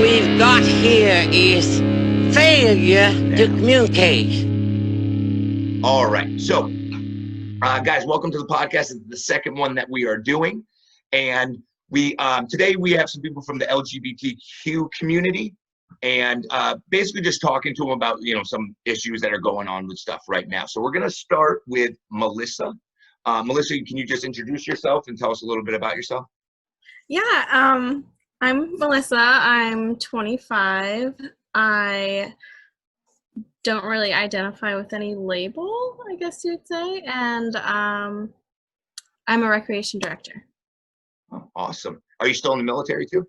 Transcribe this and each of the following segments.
we've got here is failure to communicate. All right. So, guys, welcome to the podcast. It's the second one that we are doing. And we today we have some people from the LGBTQ community and basically just talking to them about, some issues that are going on with stuff right now. So we're going to start with Melissa. Melissa, can you just introduce yourself and tell us a little bit about yourself? Yeah, I'm Melissa. I'm 25. I don't really identify with any label, I guess you'd say, and I'm a recreation director. Oh, awesome. Are you still in the military too?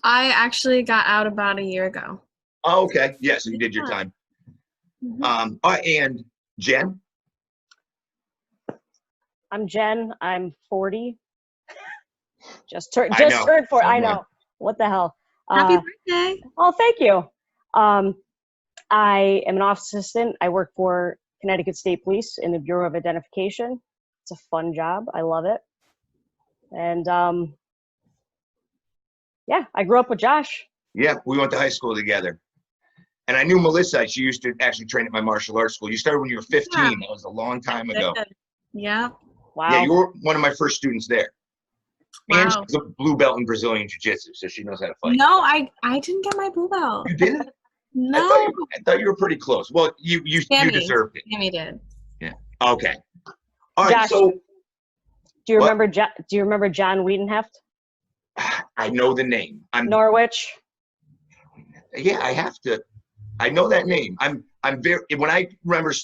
I actually got out about a year ago. Oh, okay. Yeah, so you did your time. Mhm. And Jen? I'm Jen. I'm 40. Just turned 40. I know. What the hell? Happy birthday. Oh, thank you. I am an office assistant. I work for Connecticut State Police in the Bureau of Identification. It's a fun job. I love it. And yeah, I grew up with Josh. Yeah, we went to high school together. And I knew Melissa. She used to actually train at my martial arts school. You started when you were 15. Yeah. That was a long time ago. Yeah. Wow. Yeah, you were one of my first students there. Wow. And she's a blue belt in Brazilian Jiu-Jitsu, so she knows how to fight. No, I didn't get my blue belt. You didn't? No. I thought you were pretty close. Well, you deserved it. Tammy did. Yeah. Okay. All right. Josh, so, do you remember John Wiedenheft? I know the name. Norwich. Yeah, I have to. I know that name. I'm very. When I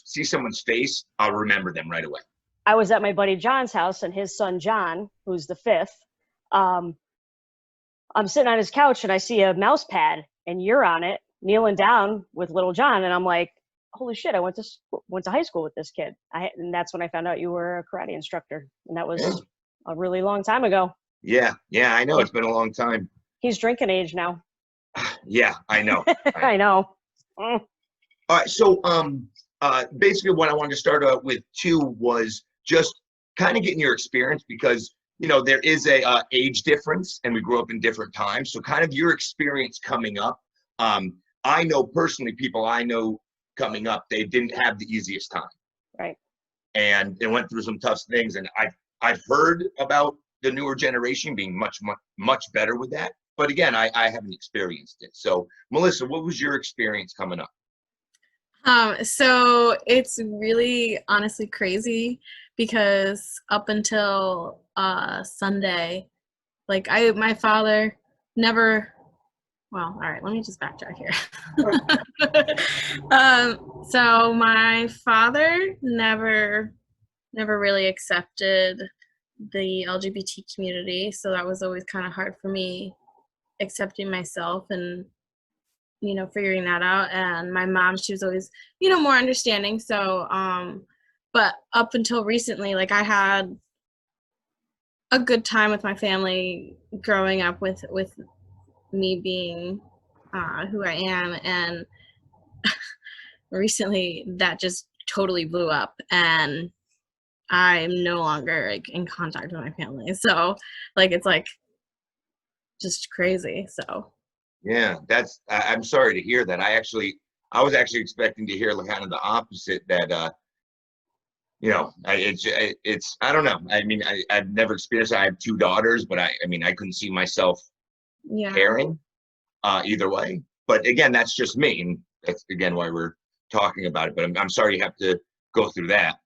see someone's face, I'll remember them right away. I was at my buddy John's house, and his son John, who's the fifth. I'm sitting on his couch, and I see a mouse pad, and you're on it, kneeling down with little John, and I'm like, holy shit, I went to high school with this kid. And that's when I found out you were a karate instructor, and that was a really long time ago. Yeah, I know. It's been a long time. He's drinking age now. Yeah, I know. I know. All right, so basically what I wanted to start out with too was just kind of getting your experience because, there is a age difference and we grew up in different times. So kind of your experience coming up. I know personally people I know coming up, they didn't have the easiest time. Right. And they went through some tough things. And I've heard about the newer generation being much better with that. But again, I haven't experienced it. So Melissa, what was your experience coming up? So it's really honestly crazy because up until Sunday, my father never, well, all right, let me just backtrack here. So my father never really accepted the LGBT community. So that was always kind of hard for me accepting myself and, figuring that out. And my mom, she was always, more understanding. So, but up until recently, I had a good time with my family growing up with me being who I am. And recently that just totally blew up and I'm no longer in contact with my family. So it's just crazy. So yeah, I'm sorry to hear that. I was actually expecting to hear kind of the opposite, that it's I don't know. I mean, I've never experienced it. I have two daughters, but I couldn't see myself caring either way. But again, that's just me, and that's again why we're talking about it. But I'm sorry you have to go through that.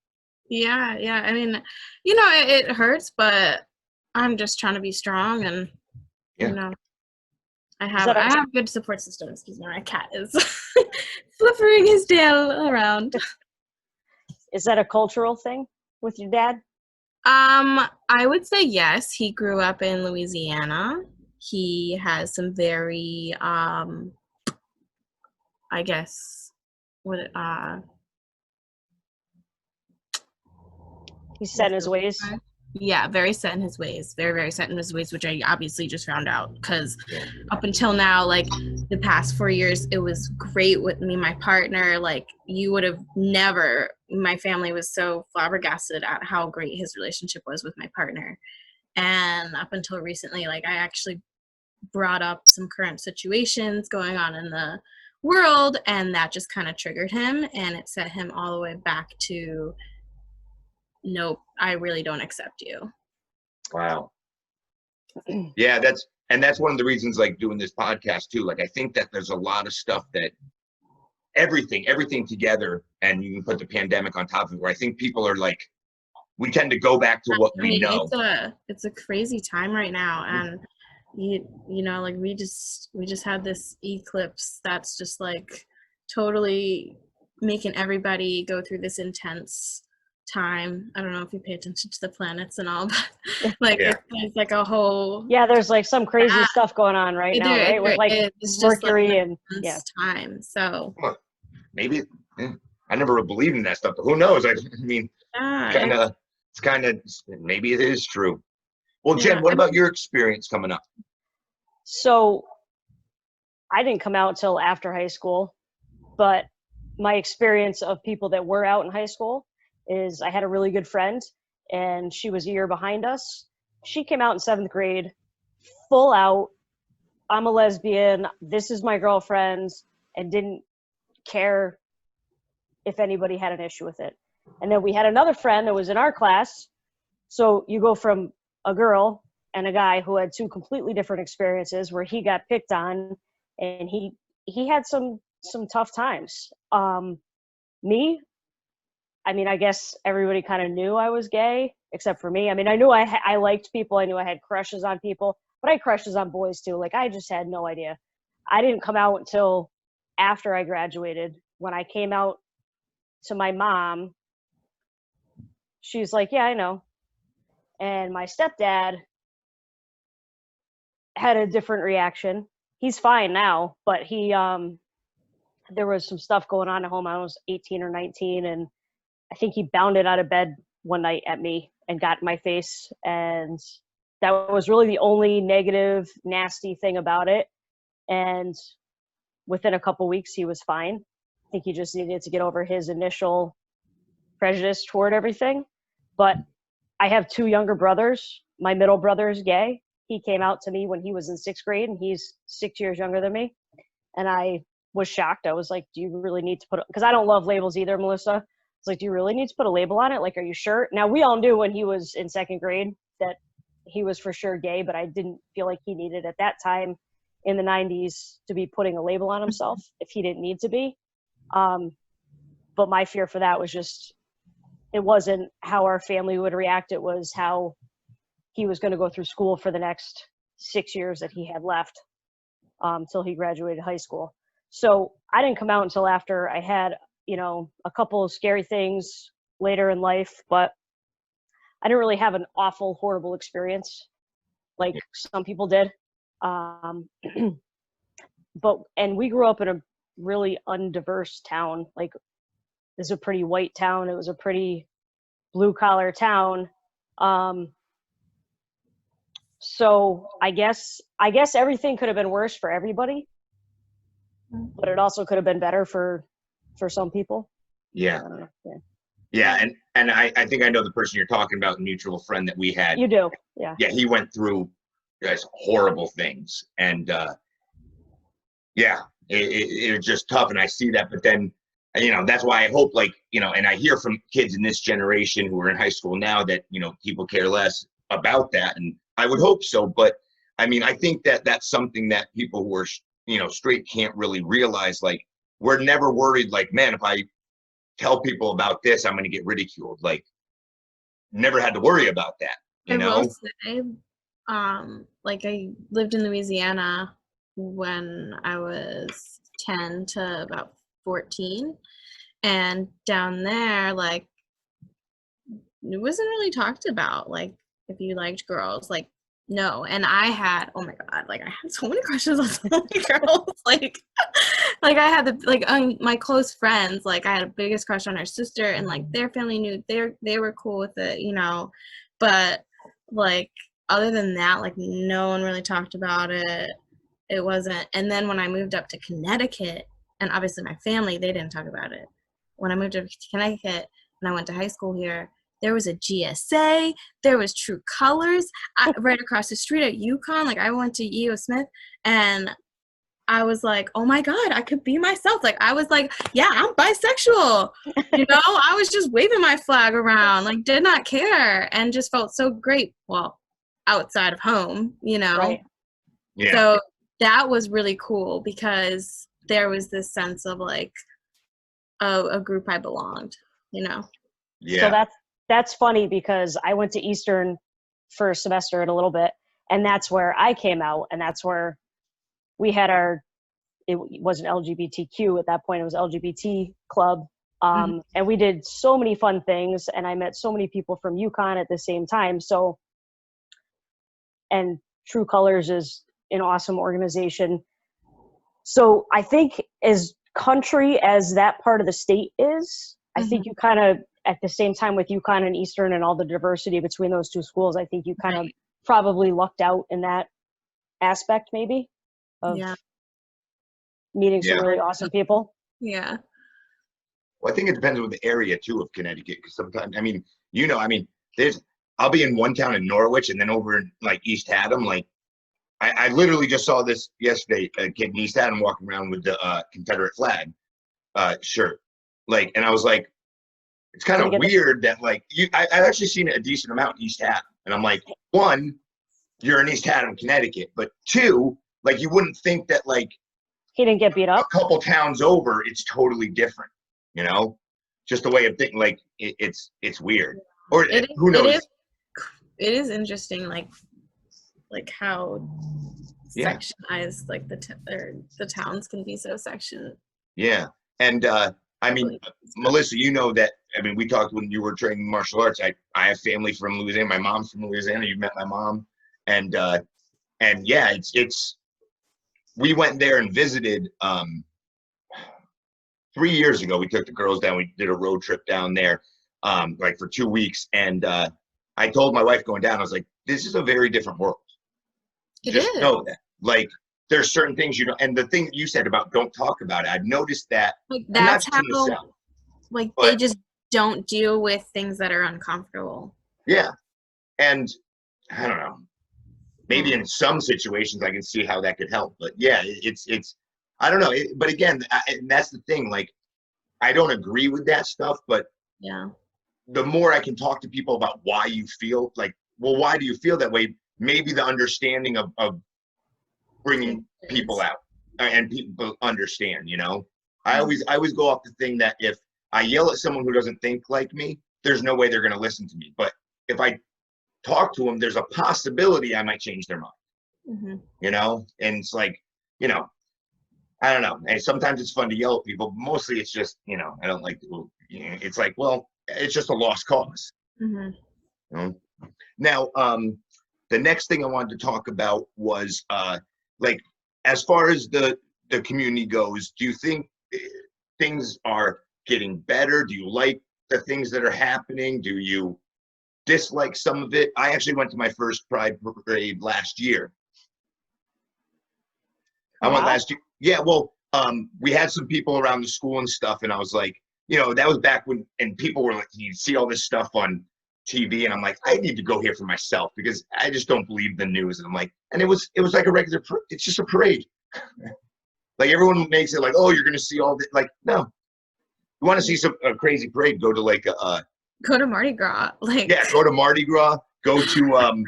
Yeah. I mean, it hurts, but I'm just trying to be strong, and I have good support system. Excuse me, my cat is flippering his tail around. Is that a cultural thing with your dad? I would say yes. He grew up in Louisiana. He has some very, I guess, he's set in his ways. Yeah, very set in his ways. Very, very set in his ways, which I obviously just found out because up until now, the past 4 years, it was great with me, my partner. You would have never, my family was so flabbergasted at how great his relationship was with my partner. And up until recently, I actually brought up some current situations going on in the world, and that just kind of triggered him, and it set him all the way back to, nope, I really don't accept you. Wow. Yeah, that's one of the reasons, like, doing this podcast too. Like, I think that there's a lot of stuff that everything together, and you can put the pandemic on top of it, where I think people are like, we tend to go back to what we know. It's a crazy time right now, and you know, like, we just had this eclipse that's just like totally making everybody go through this intense time. I don't know if you pay attention to the planets and all, but like, it's like a whole, there's like some crazy stuff going on right now, right? With like it's Mercury just like and time. So maybe I never believed in that stuff, but who knows? I mean, it's kind of maybe it is true. Well, Jen, what about your experience coming up? So I didn't come out till after high school, but my experience of people that were out in high school is I had a really good friend, and she was a year behind us. She came out in 7th grade, full out, I'm a lesbian, this is my girlfriend, and didn't care if anybody had an issue with it. And then we had another friend that was in our class. So you go from a girl and a guy who had 2 completely different experiences, where he got picked on and he had some tough times. Me, I mean, I guess everybody kind of knew I was gay, except for me. I mean, I knew I liked people. I knew I had crushes on people, but I had crushes on boys too. Like, I just had no idea. I didn't come out until after I graduated. When I came out to my mom, she's like, yeah, I know. And my stepdad had a different reaction. He's fine now, but there was some stuff going on at home. I was 18 or 19, and I think he bounded out of bed one night at me and got in my face. And that was really the only negative, nasty thing about it. And within a couple weeks, he was fine. I think he just needed to get over his initial prejudice toward everything. But I have 2 younger brothers. My middle brother is gay. He came out to me when he was in 6th grade, and he's 6 years younger than me. And I was shocked. I was like, do you really need to because I don't love labels either, Melissa. It's like, do you really need to put a label on it? Like, are you sure? Now, we all knew when he was in 2nd grade that he was for sure gay, but I didn't feel like he needed at that time in the 90s to be putting a label on himself if he didn't need to be. But my fear for that was just, it wasn't how our family would react. It was how he was going to go through school for the next 6 years that he had left till he graduated high school. So I didn't come out until after I had, a couple of scary things later in life, but I didn't really have an awful, horrible experience like some people did. And we grew up in a really undiverse town. Like, this is a pretty white town. It was a pretty blue collar town. So I guess everything could have been worse for everybody, but it also could have been better for some people. Yeah. And I think I know the person you're talking about, a mutual friend that we had. You do. Yeah. Yeah. He went through horrible things, and it was just tough. And I see that, but then, that's why I hope, and I hear from kids in this generation who are in high school now that, people care less about that. And I would hope so. But I mean, I think that that's something that people who are, straight can't really realize. Like, we're never worried, like, man, if I tell people about this, I'm going to get ridiculed. Like, never had to worry about that, I will say, like, I lived in Louisiana when I was 10 to about 14. And down there, like, it wasn't really talked about, like, if you liked girls, like, no. And I had, oh my God, like, I had so many crushes on so many girls. Like I had my close friends, like, I had a biggest crush on her sister, and like their family knew they were cool with it, but like, other than that, like, no one really talked about it. It wasn't. And then when I moved up to Connecticut, and obviously my family, they didn't talk about it. When I moved up to Connecticut and I went to high school here, there was a GSA, there was True Colors right across the street at UConn. Like I went to E.O. Smith, and I was like, oh my God, I could be myself. Like I was like, yeah, I'm bisexual. You know, I was just waving my flag around, like did not care, and just felt so great. Well, outside of home, you know. Right. Yeah. So that was really cool because there was this sense of like a group I belonged, you know. Yeah. So that's funny because I went to Eastern for a semester and a little bit, and that's where I came out, and that's where we had it wasn't LGBTQ at that point, it was LGBT club. And we did so many fun things, and I met so many people from UConn at the same time. So, and True Colors is an awesome organization. So I think as country as that part of the state is, I think you kind of, at the same time with UConn and Eastern and all the diversity between those two schools, I think you kind of probably lucked out in that aspect maybe of meeting some really awesome people. Yeah. Well, I think it depends on the area too of Connecticut, because sometimes, I mean, you know, I mean, I'll be in one town in Norwich, and then over in like East Haddam, like I literally just saw this yesterday, a kid in East Haddam walking around with the Confederate flag shirt, like, and I was like, it's kind of weird that like I've actually seen a decent amount in East Haddam, and I'm like, one, you're in East Haddam, Connecticut, but two, like you wouldn't think that like he didn't get beat up. A couple towns over, it's totally different, you know, just the way of thinking. Like it's weird, or who knows? It is interesting, like how sectionized, like the towns can be so sectioned. Yeah, and I mean, Melissa, you know that. I mean, we talked when you were training martial arts. I have family from Louisiana. My mom's from Louisiana. You met my mom, and yeah, it's. We went there and visited 3 years ago. We took the girls down. We did a road trip down there, like for 2 weeks. And I told my wife going down, I was like, this is a very different world. Just know that. Like, there's certain things you know. And the thing that you said about don't talk about it, I've noticed that. Like that's how, but they just don't deal with things that are uncomfortable. Yeah. And I don't know. Maybe in some situations I can see how that could help, but yeah, it's I don't know. But again, and that's the thing. Like, I don't agree with that stuff, but yeah, the more I can talk to people about why you feel like, well, why do you feel that way? Maybe the understanding of bringing people out and people understand. You know, I always go off the thing that if I yell at someone who doesn't think like me, there's no way they're going to listen to me. But if I talk to them, there's a possibility I might change their mind, you know? And it's like, you know, I don't know. And sometimes it's fun to yell at people, but mostly it's just, you know, I don't like to, you know, it's like, well, it's just a lost cause. You know? Now, the next thing I wanted to talk about was, like, as far as the community goes, do you think things are getting better? Do you like the things that are happening? Do you dislike some of it? I actually went to my first Pride parade last year. I went last year. Yeah, well, we had some people around the school and stuff, and I was like, you know, that was back when, and people were like, you see all this stuff on TV, and I'm like, I need to go here for myself because I just don't believe the news. And I'm like, and it was like a regular, it's just a parade. Like everyone makes it like, oh, you're gonna see all this. Like, no, you want to see a crazy parade? Go to like go to Mardi Gras. Like, yeah, go to Mardi Gras. Go to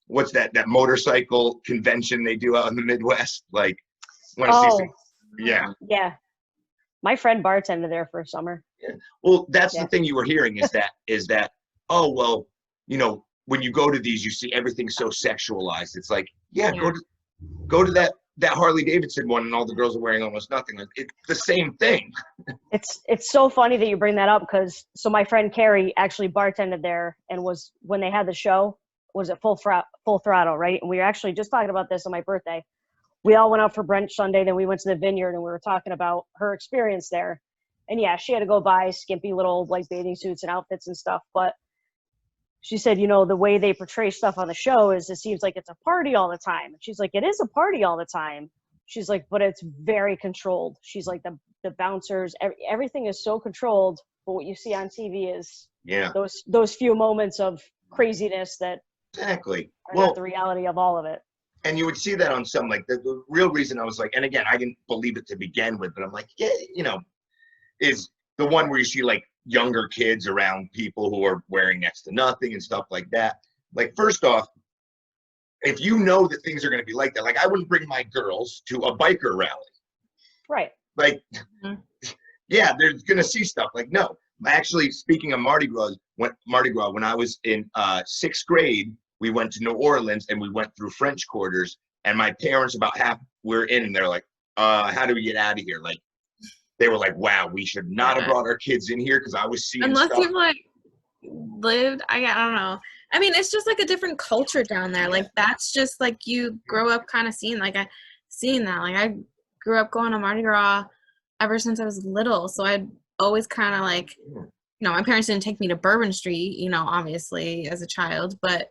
what's that motorcycle convention they do out in the Midwest? Like, want to see some, yeah. My friend bartended there for a summer. Yeah. Well, that's the thing you were hearing is that oh well, you know, when you go to these, you see everything so sexualized. It's like, go to that Harley Davidson one, and all the girls are wearing almost nothing. Like, it's the same thing. It's so funny that you bring that up because my friend Carrie actually bartended there and was, when they had the show, was at Full Throttle, right? And we were actually just talking about this on my birthday. We all went out for brunch Sunday, then we went to the Vineyard, and we were talking about her experience there. And yeah, she had to go buy skimpy little like bathing suits and outfits and stuff. But she said, you know, the way they portray stuff on the show is it seems like it's a party all the time. She's like, it is a party all the time. She's like, but it's very controlled. She's like, the bouncers, everything is so controlled but what you see on TV is Yeah, those few moments of craziness that exactly. are Well, not the reality of all of it. and you would see that on some, like the real reason I was like, and again, I didn't believe it to begin with, but I'm like, yeah, you know, is the one where you see like younger kids around people who are wearing next to nothing and stuff like that. Like, first off, if you know that things are going to be like that, like I wouldn't bring my girls to a biker rally. Right. Like, Mhm. yeah, they're going to see stuff. Like, no. Actually, speaking of Mardi Gras, when I was in 6th grade, we went to New Orleans and we went through French Quarters, and my parents about half were in, and they're like, how do we get out of here? Like, they were like, wow, we should not have Yeah. brought our kids in here, because I was seeing Unless stuff. you've like lived, I don't know. I mean, it's just like a different culture down there. Like that's just like you grow up kind of seeing that. Like I grew up going to Mardi Gras ever since I was little, so I'd always kind of like, my parents didn't take me to Bourbon Street, obviously as a child, but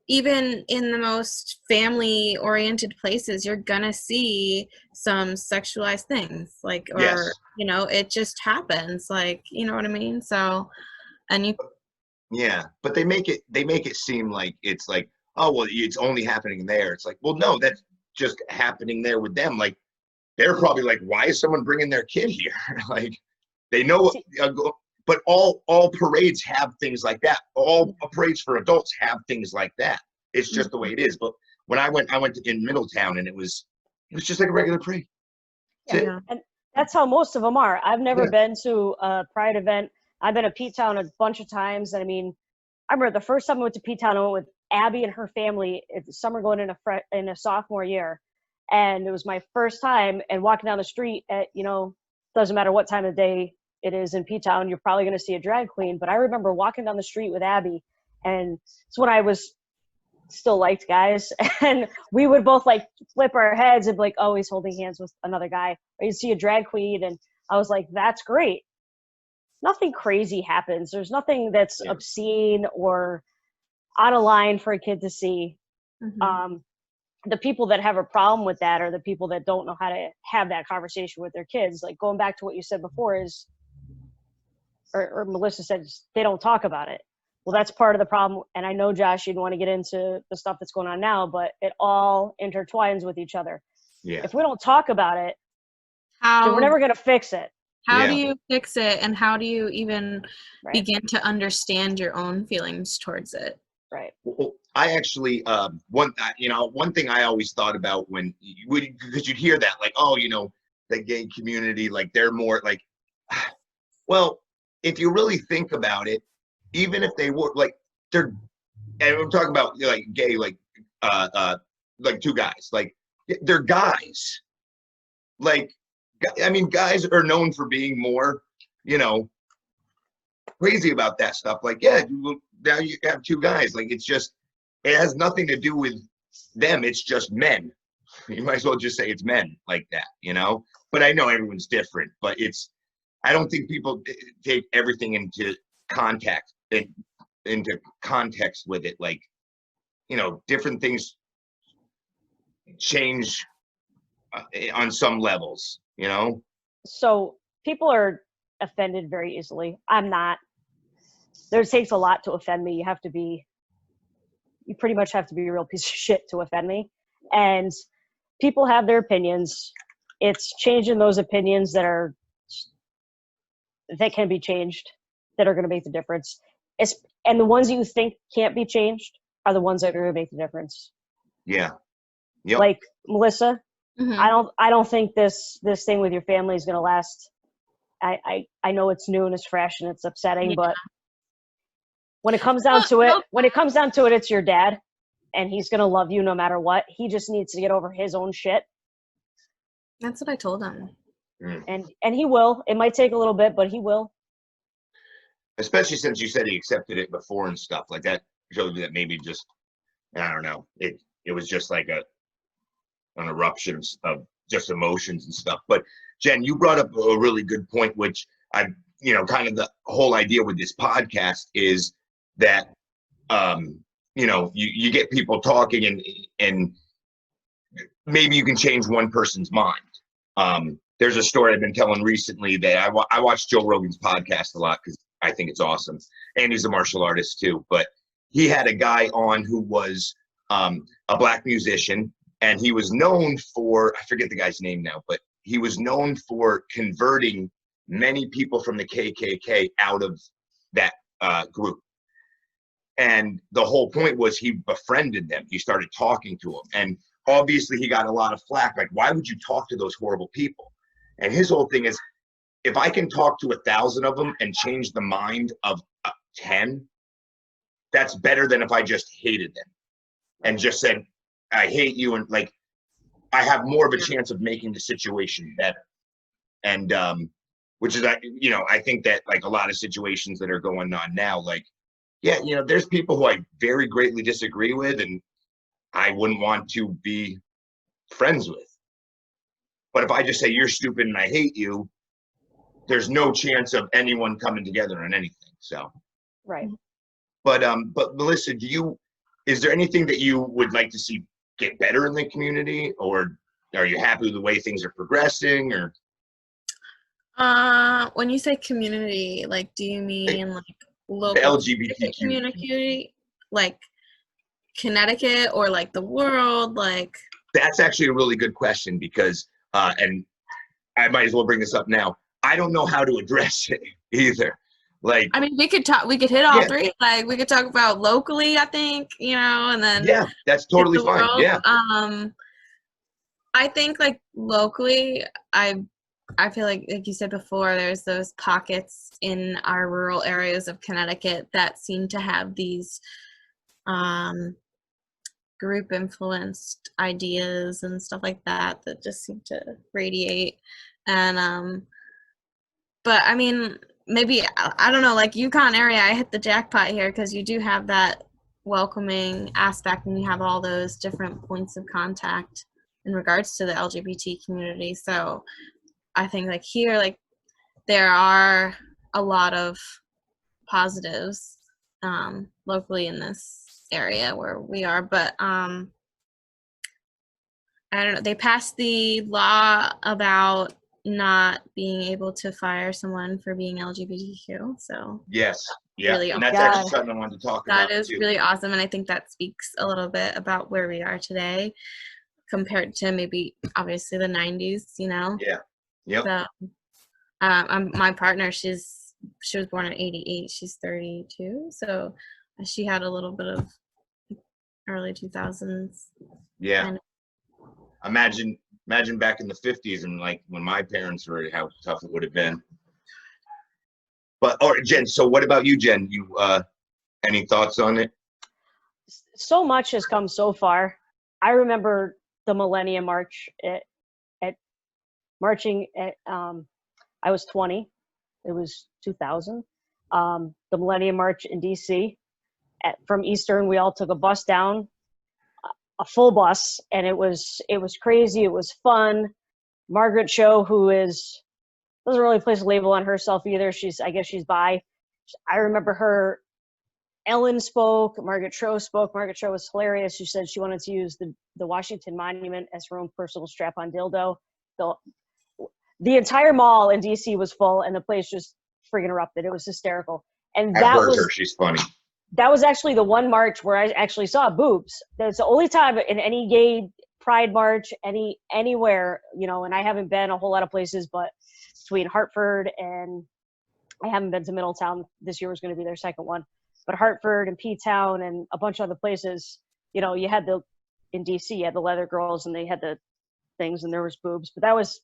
even in the most family oriented places, you're gonna see some sexualized things, like, or Yes. it just happens, like, you know what I mean? So, and you Yeah, but they make it seem like it's like, oh well, it's only happening there. It's like, well, no, that's just happening there with them. Like, they're probably like, why is someone bringing their kid here? Like, they know, but all parades have things like that. All parades for adults have things like that. It's just the way it is. But when I went in Middletown, and it was just like a regular parade. That's it. Yeah. And that's how most of them are. I've never Yeah. been to a Pride event. I've been to P-Town a bunch of times. And I mean, I remember the first time I went to P-Town, I went with Abby and her family. It's the summer going in a sophomore year. And it was my first time, and walking down the street at, doesn't matter what time of day it is in P-Town, you're probably going to see a drag queen. But I remember walking down the street with Abby, and it's when I was still liked guys, and we would both like flip our heads and be like, oh, he's holding hands with another guy, or you'd see a drag queen, and I was like, that's great. Nothing crazy happens. There's nothing that's obscene or out of line for a kid to see. Mhm. The people that have a problem with that are the people that don't know how to have that conversation with their kids. Like, going back to what you said before is, or Melissa said, they don't talk about it. Well, that's part of the problem. And I know, Josh, you didn't want to get into the stuff that's going on now, but it all intertwines with each other. Yeah. If we don't talk about it, then How we're never going to fix it. how do you fix it, and how do you even Right. begin to understand your own feelings towards it? Right. Well, I actually, one thing I always thought about when because you'd hear that, like, oh, the gay community, like, they're more like, well, if you really think about it, even if they were like, they're, and I'm talking about like gay, like two guys, like, they're guys. Like, I mean, guys are known for being more, crazy about that stuff. Like, yeah, now you have two guys. Like, it has nothing to do with them. It's just men. You might as well just say it's men like that, But I know everyone's different, but I don't think people take everything into context with it. Like, different things change on some levels, So people are offended very easily. I'm not. There takes a lot to offend me. You pretty much have to be a real piece of shit to offend me. And people have their opinions. It's changing those opinions that can be changed, that are going to make the difference. And the ones you think can't be changed are the ones that are going to make the difference. Yeah. Yep. Like, Melissa, Mhm. I don't think this thing with your family is going to last. I know it's new and it's fresh and it's upsetting, but when it comes down to it, it's your dad, and he's going to love you no matter what. He just needs to get over his own shit. That's what I told him. And he will. It might take a little bit, but he will. Especially since you said he accepted it before and stuff like that, shows me that maybe just, I don't know, it was just like an eruption of just emotions and stuff. But Jen, you brought up a really good point, which kind of the whole idea with this podcast is that you get people talking, and maybe you can change one person's mind. there's a story I've been telling recently that I watch Joe Rogan's podcast a lot because I think it's awesome. And he's a martial artist too. But he had a guy on who was a black musician, and he was known for, I forget the guy's name now, but he was known for converting many people from the KKK out of that group. And the whole point was he befriended them. He started talking to them. And obviously he got a lot of flack. Like, why would you talk to those horrible people? And his whole thing is, if I can talk to 1,000 of them and change the mind of 10, that's better than if I just hated them and just said, I hate you. And like, I have more of a chance of making the situation better. And, which is, you know, I think that like a lot of situations that are going on now, like, yeah, you know, there's people who I very greatly disagree with and I wouldn't want to be friends with. But if I just say you're stupid and I hate you, there's no chance of anyone coming together on anything. So, Right. but Melissa, is there anything that you would like to see get better in the community, or are you happy with the way things are progressing? Or when you say community, like, do you mean like local the LGBTQ community, like Connecticut, or like the world? Like, that's actually a really good question because, and I might as well bring this up now. I don't know how to address it either. Like, I mean, we could hit all three. Like, we could talk about locally, I think, you know, and then yeah, that's totally fine. world. Yeah. I think like locally, I feel like you said before, there's those pockets in our rural areas of Connecticut that seem to have these group influenced ideas and stuff like that just seem to radiate. And but I mean, maybe, I don't know, like Yukon area, I hit the jackpot here because you do have that welcoming aspect and you have all those different points of contact in regards to the LGBT community. So I think like here, like there are a lot of positives locally in this area where we are, but I don't know, they passed the law about not being able to fire someone for being LGBTQ. So Yes. Yeah. really And that's awesome. actually something I wanted to talk about. that is too. really awesome, and I think that speaks a little bit about where we are today compared to maybe obviously the 90s, you know. Yeah. Yep. So my partner, she was born in 88, she's 32, so she had a little bit of early 2000s. Yeah. And Imagine back in the 50s and like when my parents were, how tough it would have been. But, or Jen, so what about you, Jen? You any thoughts on it? So much has come so far. I remember the Millennium March at marching at I was 20. It was 2000. The Millennium March in DC. From Eastern, we all took a bus down, a full bus, and it was crazy. It was fun. Margaret Cho, who doesn't really place a label on herself either. I guess she's bi. I remember her. Ellen spoke. Margaret Cho spoke. Margaret Cho was hilarious. She said she wanted to use the Washington Monument as her own personal strap-on dildo. The entire mall in DC was full, and the place just friggin' erupted. It was hysterical. And I've heard her. She's funny. That was actually the one march where I actually saw boobs. That's the only time in any gay pride march, anywhere, you know, and I haven't been a whole lot of places, but between Hartford and I haven't been to Middletown. This year was going to be their second one. But Hartford and P-Town and a bunch of other places, you know, you had in DC, you had the leather girls and they had the things and there was boobs, but that was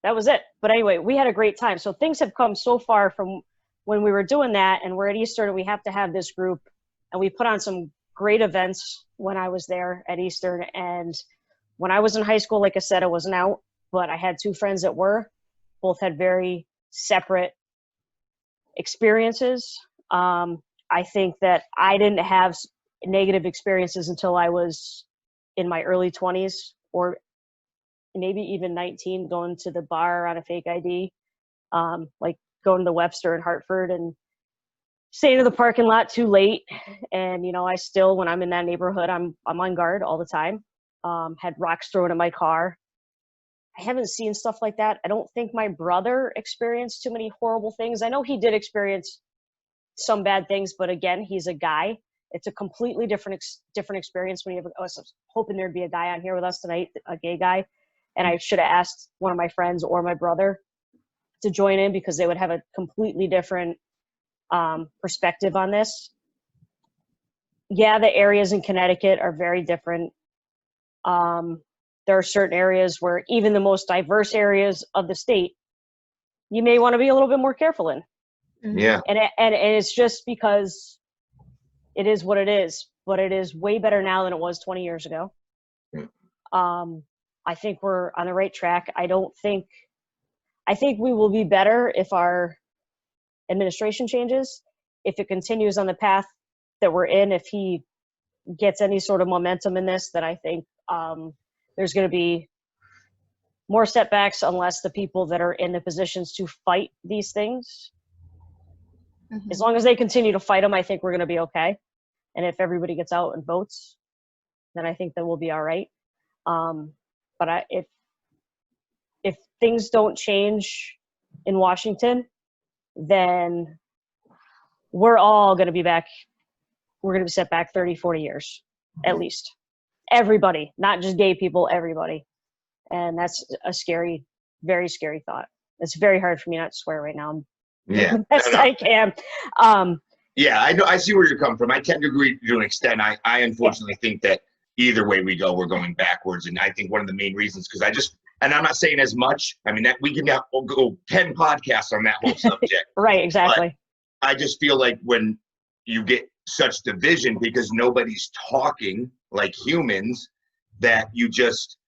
it. But anyway, we had a great time. So things have come so far from when we were doing that, and we're at Eastern and we have to have this group, and we put on some great events when I was there at Eastern. And when I was in high school, like I said, I wasn't out, but I had two friends that were. Both had very separate experiences. I think that I didn't have negative experiences until I was in my early 20s, or maybe even 19, going to the bar on a fake ID, like going to the Webster in Hartford and staying in the parking lot too late. And, you know, I still, when I'm in that neighborhood, I'm on guard all the time. Had rocks thrown in my car. I haven't seen stuff like that. I don't think my brother experienced too many horrible things. I know he did experience some bad things, but again, he's a guy. It's a completely different experience when you have. I was hoping there'd be a guy on here with us tonight, a gay guy, and I should have asked one of my friends or my brother to join in because they would have a completely different perspective on this. Yeah, the areas in Connecticut are very different. There are certain areas where even the most diverse areas of the state, you may want to be a little bit more careful in. Yeah. And it's just because it is what it is, but it is way better now than it was 20 years ago. I think we're on the right track. I think we will be better if our administration changes. If it continues on the path that we're in, if he gets any sort of momentum in this, then I think there's going to be more setbacks unless the people that are in the positions to fight these things, as long as they continue to fight them, I think we're going to be okay. And if everybody gets out and votes, then I think that we'll be all right. But if things don't change in Washington, then we're all going to be back. We're going to be set back 30, 40 years, at least. Everybody, not just gay people, everybody. And that's a scary, very scary thought. It's very hard for me not to swear right now. I'm doing the best I can. Yeah, I know. I see where you're coming from. I tend to agree to an extent. I unfortunately think that either way we go, we're going backwards. And I think one of the main reasons, because and I'm not saying as much. I mean, that we can we'll go 10 podcasts on that whole subject. Right, exactly. But I just feel like when you get such division because nobody's talking like humans, that you just,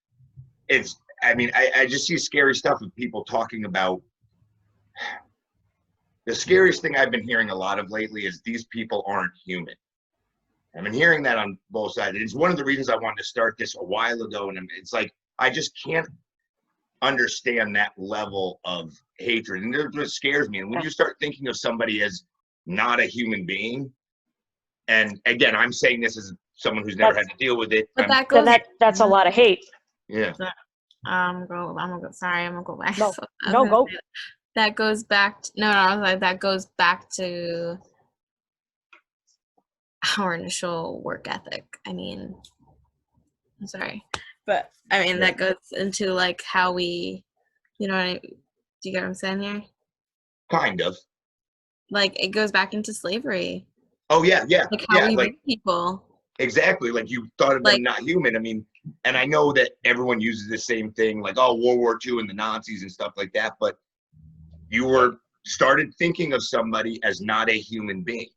I just see scary stuff with people talking about. The scariest thing I've been hearing a lot of lately is these people aren't human. I've been hearing that on both sides. It's one of the reasons I wanted to start this a while ago. And it's like, I just can't understand that level of hatred. And it just scares me. And when you start thinking of somebody as not a human being, and again, I'm saying this as someone who's never had to deal with it. But that goes, that's a lot of hate. Yeah. I'm gonna go. Sorry, I'm gonna go back. No, go. That goes back to, I was like, that goes back to our initial work ethic. I mean, I'm sorry, but I mean, that goes into like how we, do you get what I'm saying here? Kind of. Like it goes back into slavery. Oh yeah. Like how we raise people. Exactly. Like you thought of them not human. I mean, and I know that everyone uses the same thing, like, oh, World War II and the Nazis and stuff like that, but you started thinking of somebody as not a human being.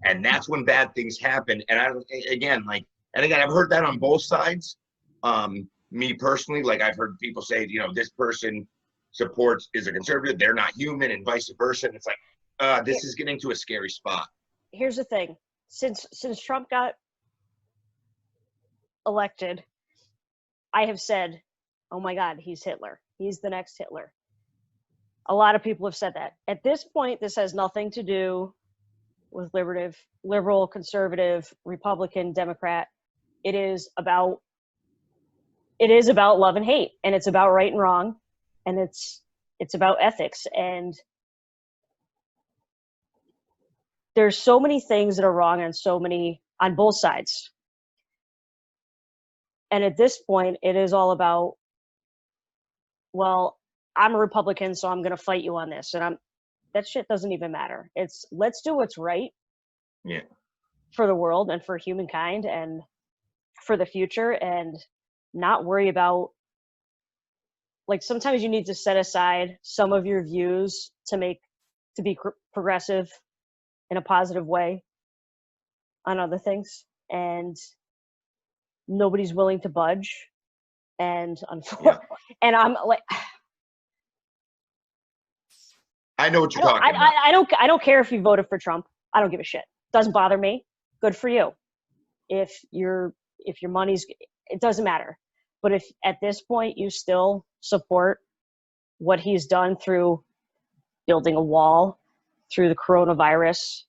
And that's when bad things happen. And I've heard that on both sides. Me personally, like I've heard people say, this person is a conservative, they're not human, and vice versa. And it's like, this is getting to a scary spot. Here's the thing. Since Trump got elected, I have said, oh my God, he's Hitler. He's the next Hitler. A lot of people have said that. At this point, this has nothing to do with liberal, conservative, Republican, Democrat. It is about love and hate, and it's about right and wrong, and it's about ethics. And there's so many things that are wrong on both sides. And at this point, it is all about, well, I'm a Republican, so I'm going to fight you on this. And that shit doesn't even matter. Let's do what's right for the world and for humankind and for the future, and not worry about, like, sometimes you need to set aside some of your views to be progressive in a positive way on other things. And nobody's willing to budge. And and I'm like, I know what you're talking about. I don't care if you voted for Trump. I don't give a shit. Doesn't bother me. Good for you. If your money's, it doesn't matter. But if at this point you still support what he's done through building a wall, through the coronavirus,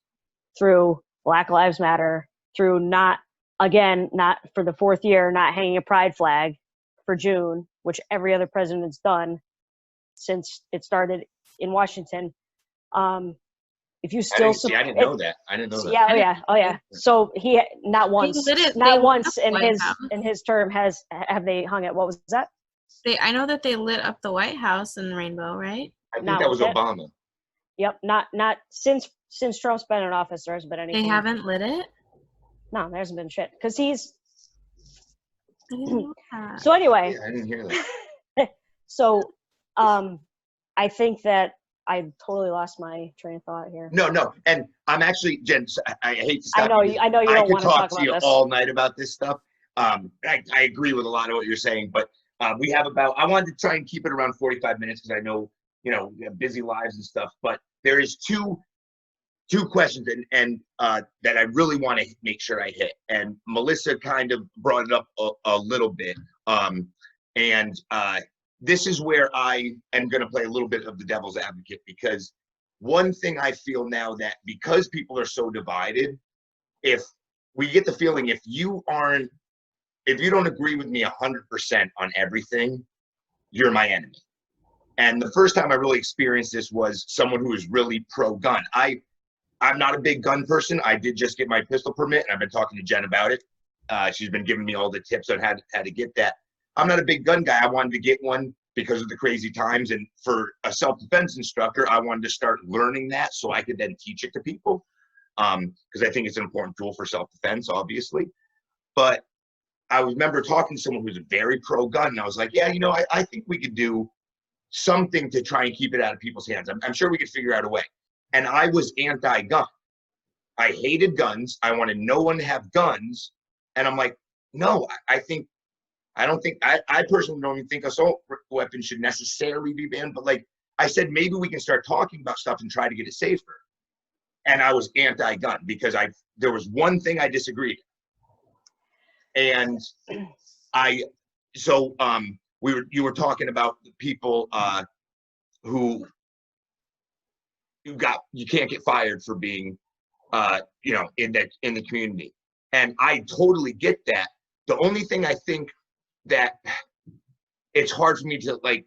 through Black Lives Matter, through not for the fourth year, not hanging a pride flag for June, which every other president's done since it started in Washington. If you still I didn't know that. I didn't know that. Yeah, oh yeah. So he not once in House. his term have they hung it. What was that? I know that they lit up the White House in the rainbow, right? I think that was Obama. Yep, not since Trump's been in office. There hasn't been anything. They haven't lit it. No, there hasn't been shit because he's. I didn't know that. So anyway, Yeah, I didn't hear that. so, I think that I totally lost my train of thought here. No, and I'm actually, Jen, I hate to stop. I know you don't want to talk to you about this all night about this stuff. I agree with a lot of what you're saying, but we have I wanted to try and keep it around 45 minutes because I know, we have busy lives and stuff, but there is two questions and that I really want to make sure I hit. And Melissa kind of brought it up a little bit. This is where I am going to play a little bit of the devil's advocate, because one thing I feel now that because people are so divided, if we get the feeling if you don't agree with me 100% on everything, you're my enemy. And the first time I really experienced this was someone who was really pro-gun. I'm not a big gun person. I did just get my pistol permit, and I've been talking to Jen about it. She's been giving me all the tips on how to get that. I'm not a big gun guy. I wanted to get one because of the crazy times. And for a self-defense instructor, I wanted to start learning that so I could then teach it to people. Because I think it's an important tool for self-defense, obviously. But I remember talking to someone who's very pro-gun, and I was like, yeah, I think we could do something to try and keep it out of people's hands. I'm sure we could figure out a way. And I was anti-gun. I hated guns. I wanted no one to have guns. And I'm like, no, I personally don't even think assault weapons should necessarily be banned. But like I said, maybe we can start talking about stuff and try to get it safer. And I was anti-gun because there was one thing I disagreed. And you were talking about the people who you can't get fired for being in the community. And I totally get that. The only thing I think that it's hard for me to like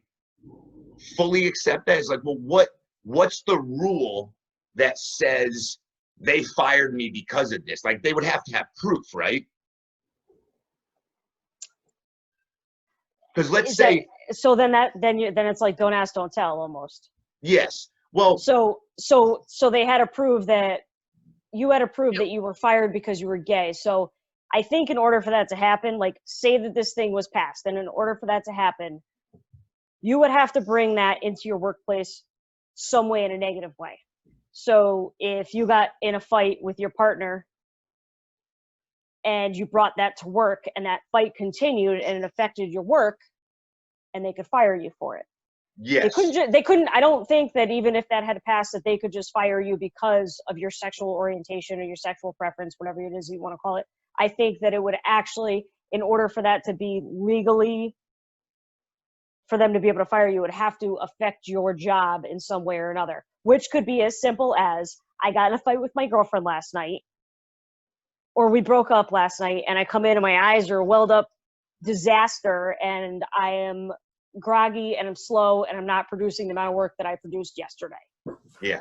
fully accept that is like, well, what's the rule that says they fired me because of this? Like they would have to have proof, right? Because let's say so then it's like don't ask, don't tell almost. Yes. Well, so they had to prove that that you were fired because you were gay. So I think in order for that to happen, like say that this thing was passed, and in order for that to happen, you would have to bring that into your workplace some way in a negative way. So if you got in a fight with your partner and you brought that to work and that fight continued and it affected your work, and they could fire you for it. Yes. They couldn't, I don't think that even if that had passed that they could just fire you because of your sexual orientation or your sexual preference, whatever it is you want to call it. I think that it would actually, in order for that to be legally, for them to be able to fire you, it would have to affect your job in some way or another, which could be as simple as I got in a fight with my girlfriend last night, or we broke up last night and I come in and my eyes are welled up disaster and I am groggy and I'm slow and I'm not producing the amount of work that I produced yesterday. Yeah.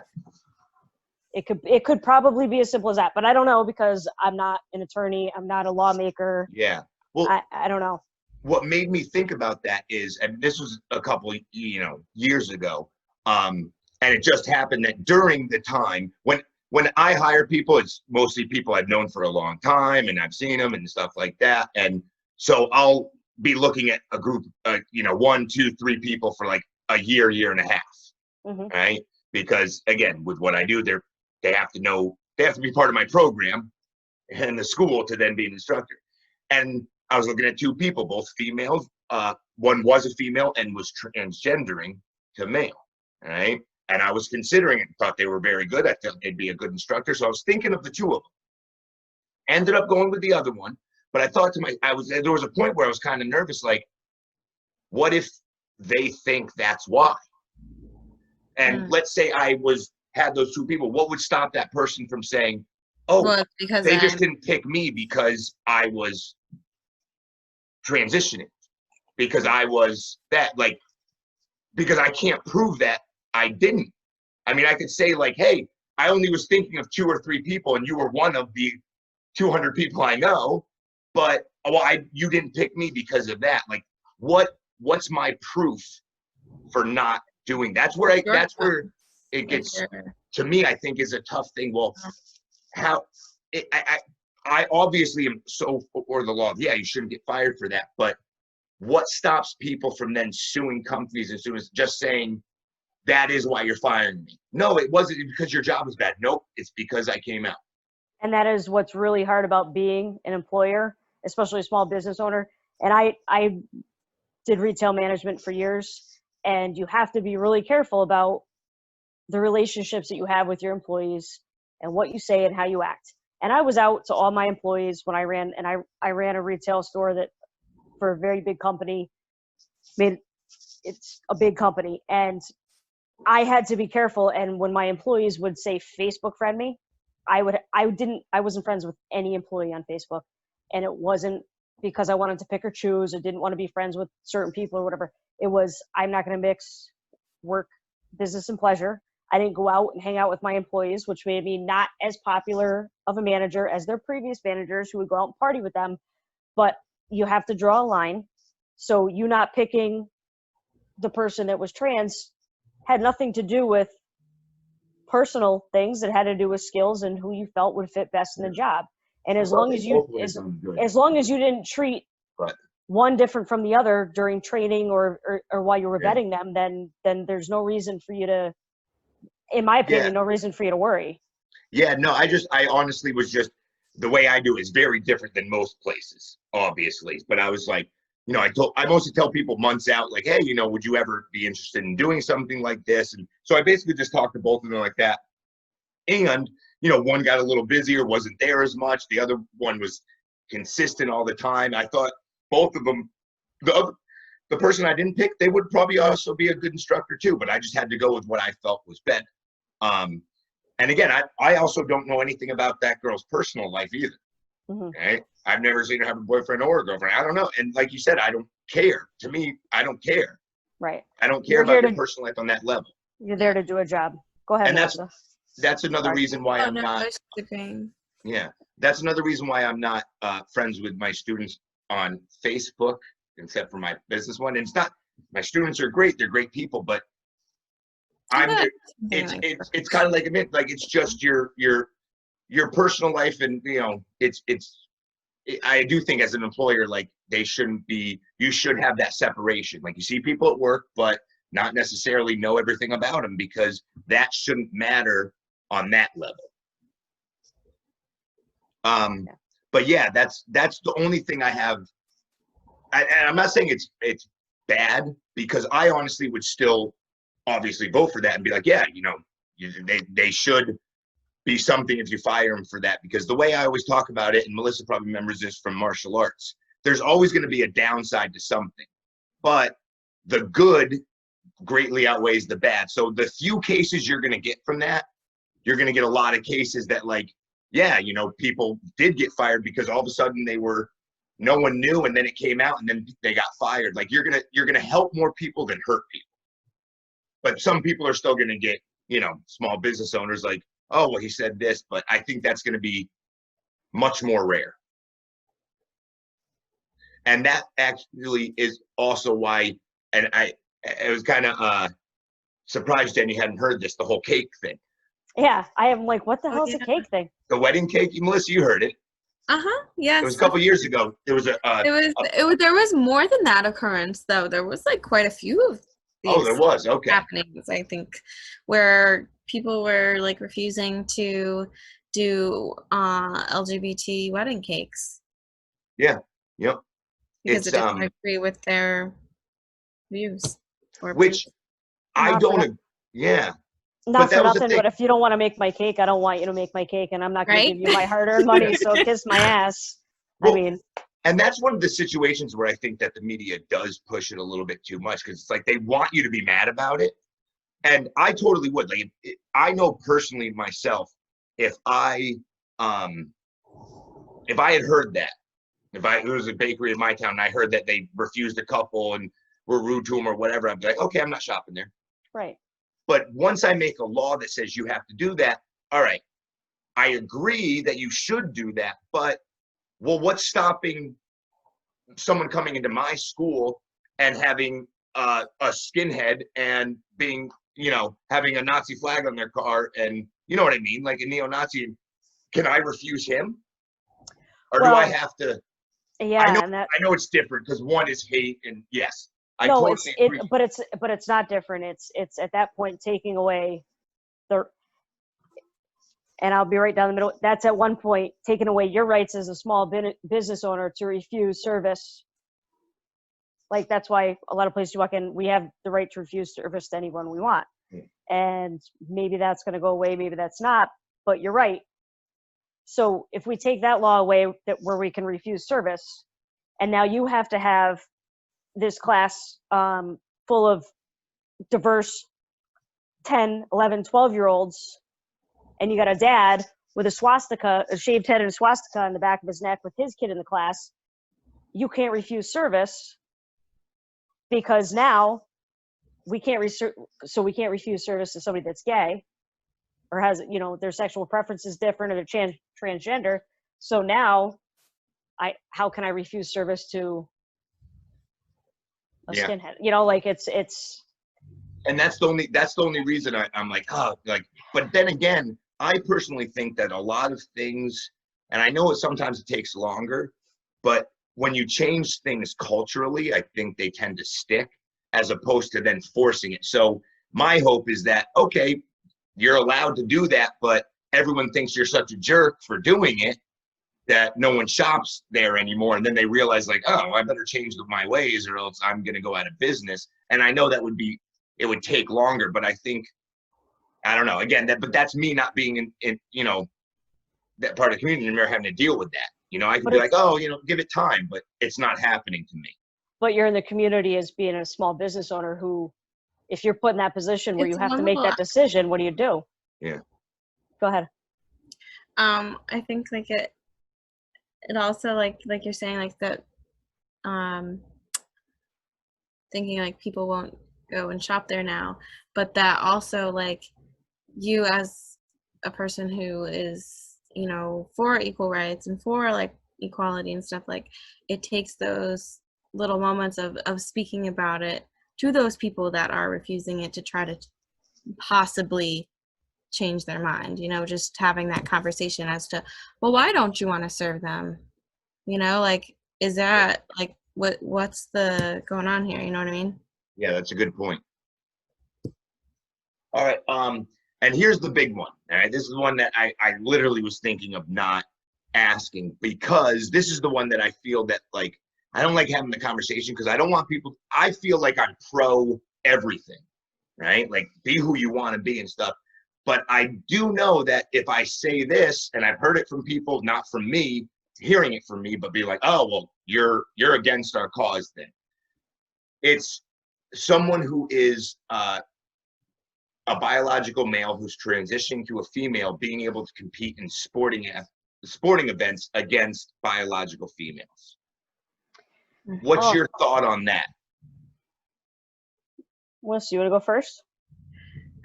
It could probably be as simple as that, but I don't know because I'm not an attorney. I'm not a lawmaker. Yeah. Well, I don't know. What made me think about that is, and this was a couple, years ago, and it just happened that during the time when I hire people, it's mostly people I've known for a long time and I've seen them and stuff like that. And so I'll be looking at a group, 1, 2, 3 people for like a year and a half, right? Because again, with what I do, they have to be part of my program and the school to then be an instructor. And I was looking at 2 people, both females. One was a female and was transgendering to male, right? And I was considering it, thought they were very good. I thought they'd be a good instructor. So I was thinking of the 2 of them. Ended up going with the other one. But I thought there was a point where I was kind of nervous, like, what if they think that's why? And let's say I had those 2 people, what would stop that person from saying, oh, because they just didn't pick me because I was transitioning, because I was that, like, because I can't prove that I didn't. I mean, I could say like, hey, I only was thinking of 2 or 3 people and you were one of the 200 people I know, but you didn't pick me because of that. Like, what's my proof for not doing? That's where it gets, to me, I think, is a tough thing. Well, I obviously am so for the law. Yeah, you shouldn't get fired for that. But what stops people from then suing companies and just saying, that is why you're firing me? No, it wasn't because your job was bad. Nope, it's because I came out. And that is what's really hard about being an employer, especially a small business owner. And I did retail management for years, and you have to be really careful about the relationships that you have with your employees and what you say and how you act. And I was out to all my employees when I ran a retail store that for a very big company. It's a big company, and I had to be careful. And when my employees would say Facebook friend me, I wasn't friends with any employee on Facebook. And it wasn't because I wanted to pick or choose or didn't want to be friends with certain people or whatever. It was, I'm not going to mix work, business, and pleasure. I didn't go out and hang out with my employees, which made me not as popular of a manager as their previous managers who would go out and party with them. But you have to draw a line. So you not picking the person that was trans had nothing to do with personal things. It had to do with skills and who you felt would fit best in the job. And as long as you didn't treat one different from the other during training or while you were vetting them, then there's no reason for you to, in my opinion, no reason for you to worry. Yeah, no, I honestly was just, the way I do is very different than most places, obviously. But I was like, you know, I mostly tell people months out, like, hey, you know, would you ever be interested in doing something like this? And so I basically just talked to both of them like that. And, you know, one got a little busier, wasn't there as much. The other one was consistent all the time. I thought both of them, the person I didn't pick, they would probably also be a good instructor too, but I just had to go with what I felt was better. And again, I also don't know anything about that girl's personal life either. Mm-hmm. Okay? I've never seen her have a boyfriend or a girlfriend. I don't know. And like you said, I don't care. To me, I don't care. Right. I don't care about your personal life on that level. You're there to do a job. Go ahead, and Melissa. That's another reason why I'm not. Yeah, that's another reason why I'm not friends with my students on Facebook, except for my business one. And it's not, my students are great. They're great people, but it's kind of like it's just your personal life. And, you know, I do think as an employer, like, you should have that separation. Like, you see people at work, but not necessarily know everything about them, because that shouldn't matter on that level. But yeah, that's the only thing I have. And I'm not saying it's bad, because I honestly would still obviously vote for that and be like, yeah, you know, they should be something if you fire them for that. Because the way I always talk about it, and Melissa probably remembers this from martial arts, there's always going to be a downside to something, but the good greatly outweighs the bad. So the few cases you're going to get from that, you're going to get a lot of cases that, like, yeah, you know, people did get fired because all of a sudden no one knew, and then it came out and then they got fired. Like, you're going to help more people than hurt people. But some people are still going to get, you know, small business owners like, oh, well, he said this, but I think that's going to be much more rare. And that actually is also why, and I was kind of surprised Jenny hadn't heard this, the whole cake thing. Yeah, I am like, what the hell's a cake thing? The wedding cake, Melissa, you heard it. Yes. It was a couple years ago. There was there was more than that occurrence, though. There was like quite a few of these. Oh, there was. Okay. Happenings, I think, where people were like refusing to do LGBT wedding cakes. Yeah. Yep. Because it didn't agree with their views. Which I don't. Yeah. Not for nothing, but if you don't want to make my cake, I don't want you to make my cake, and I'm not going to give you my hard-earned money, so kiss my ass. Well, I mean. And that's one of the situations where I think that the media does push it a little bit too much, because it's like they want you to be mad about it. And I totally would. Like, I know personally myself, if I had heard that, If there was a bakery in my town and I heard that they refused a couple and were rude to them or whatever, I'd be like, okay, I'm not shopping there. Right. But once I make a law that says you have to do that, all right, I agree that you should do that, but well, what's stopping someone coming into my school and having a skinhead and being, having a Nazi flag on their car and, you know what I mean? Like a neo-Nazi, can I refuse him? Or do I have to? Yeah, I know it's different because one is hate and yes, I no, totally agree. but it's not different. It's at that point taking away and I'll be right down the middle. That's at one point taking away your rights as a small business owner to refuse service. Like that's why a lot of places you walk in, we have the right to refuse service to anyone we want. And maybe that's going to go away, maybe that's not, but you're right. So if we take that law away where we can refuse service, and now you have to have this class full of diverse 10, 11, 12-year-olds, and you got a dad with a swastika, a shaved head and a swastika on the back of his neck with his kid in the class, you can't refuse service because now we can't refuse service to somebody that's gay or has, their sexual preference is different or they're transgender. So now how can I refuse service to a skinhead? Like it's. And that's the only reason I'm like, but then again, I personally think that a lot of things, and I know sometimes it takes longer, but when you change things culturally, I think they tend to stick as opposed to then forcing it. So my hope is that, okay, you're allowed to do that, but everyone thinks you're such a jerk for doing it that no one shops there anymore. And then they realize like, oh, I better change my ways or else I'm going to go out of business. And I know it would take longer, but I think, I don't know, again, but that's me not being in that part of the community and never having to deal with that. I can be like, oh, give it time, but it's not happening to me. But you're in the community as being a small business owner who, if you're put in that position where you have to make that decision, what do you do? Yeah. Go ahead. I think like it also like you're saying like that, thinking like people won't go and shop there now, but that also like you as a person who is, for equal rights and for like equality and stuff, like it takes those little moments of speaking about it to those people that are refusing it to try to possibly change their mind, just having that conversation as to, well, why don't you want to serve them? Like, is that like, what's the going on here? You know what I mean? Yeah, that's a good point. All right. And here's the big one. All right. This is the one that I literally was thinking of not asking because this is the one that I feel that like, I don't like having the conversation because I don't want people, I feel like I'm pro everything, right? Like be who you want to be and stuff. But I do know that if I say this, and I've heard it from people, not from me, hearing it from me, but be like, oh, well, you're against our cause then. It's someone who is a biological male who's transitioning to a female being able to compete in sporting events against biological females. What's your thought on that? Melissa, you want to go first?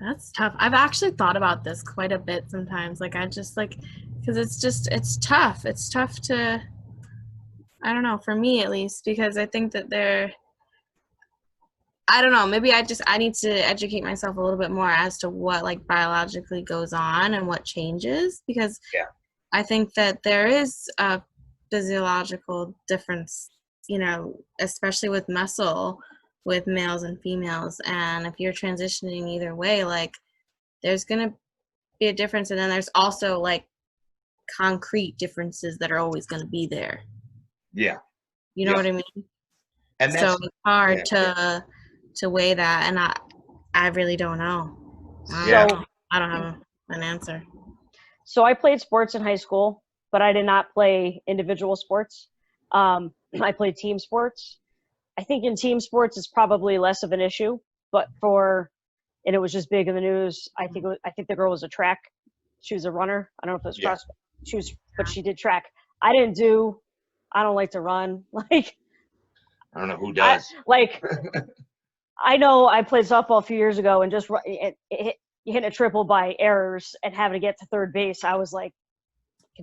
That's tough. I've actually thought about this quite a bit sometimes. Like I just like, because it's tough. It's tough to, I don't know, for me at least, because I think that I don't know, maybe I need to educate myself a little bit more as to what like biologically goes on and what changes, because I think that there is a physiological difference, especially with muscle with males and females. And if you're transitioning either way, like there's going to be a difference. And then there's also like concrete differences that are always going to be there. Yeah. You know what I mean? And so it's hard to weigh that. And I really don't know. I don't have an answer. So I played sports in high school, but I did not play individual sports. I played team sports. I think in team sports it's probably less of an issue, but and it was just big in the news. I think the girl was a track. She was a runner. I don't know if it was cross. But she did track. I I don't like to run. Like, I don't know who does. I know I played softball a few years ago, and just hitting a triple by errors and having to get to third base, I was like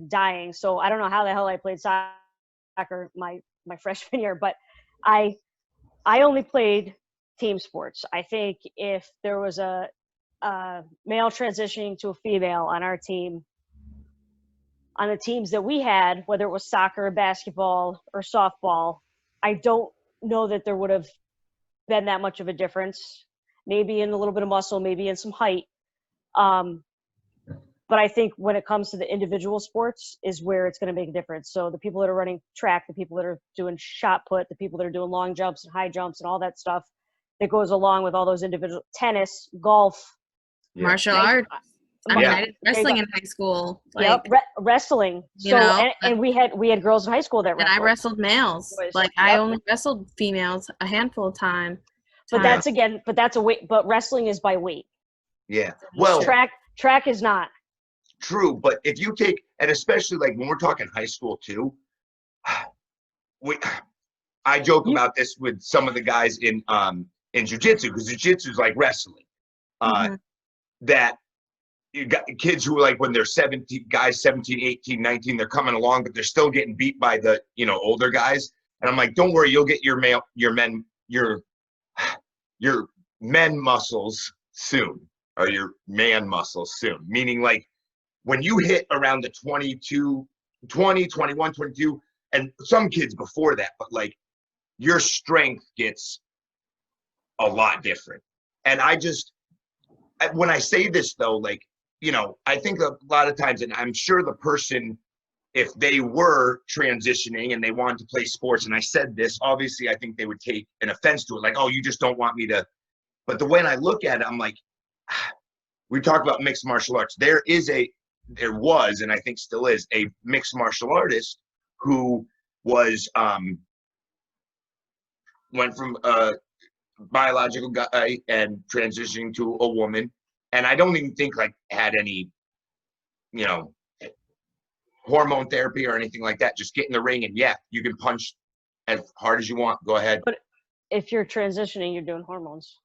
dying. So I don't know how the hell I played soccer my freshman year, but I only played team sports. I think if there was a male transitioning to a female on our team, on the teams that we had, whether it was soccer, basketball, or softball, I don't know that there would have been that much of a difference. Maybe in a little bit of muscle, maybe in some height. But I think when it comes to the individual sports is where it's going to make a difference. So the people that are running track, the people that are doing shot put, the people that are doing long jumps and high jumps and all that stuff that goes along with all those individual tennis, golf, Martial arts. I mean, I did wrestling in high school. Like, wrestling. So, and we had girls in high school that wrestled. And I wrestled males. Like I only wrestled females a handful of time. But that's a weight. But wrestling is by weight. Yeah. Well, track is not. True, but if you take, and especially like when we're talking high school too, I joke about this with some of the guys in jiu-jitsu, because jiu-jitsu is like wrestling. That you got kids who are like, when they're 17, 18, 19, they're coming along, but they're still getting beat by the, older guys. And I'm like, don't worry, you'll get your men muscles soon, or your man muscles soon. Meaning, like, when you hit around the 20, 21, 22, and some kids before that, but like your strength gets a lot different. And when I say this though, like, I think a lot of times, and I'm sure the person, if they were transitioning and they wanted to play sports, and I said this, obviously I think they would take an offense to it. Like, oh, you just don't want me to. But the way I look at it, I'm like, we talk about mixed martial arts. There was, and I think still is, a mixed martial artist who was, went from a biological guy and transitioning to a woman. And I don't even think like had any, hormone therapy or anything like that. Just get in the ring and you can punch as hard as you want. Go ahead. But if you're transitioning, you're doing hormones.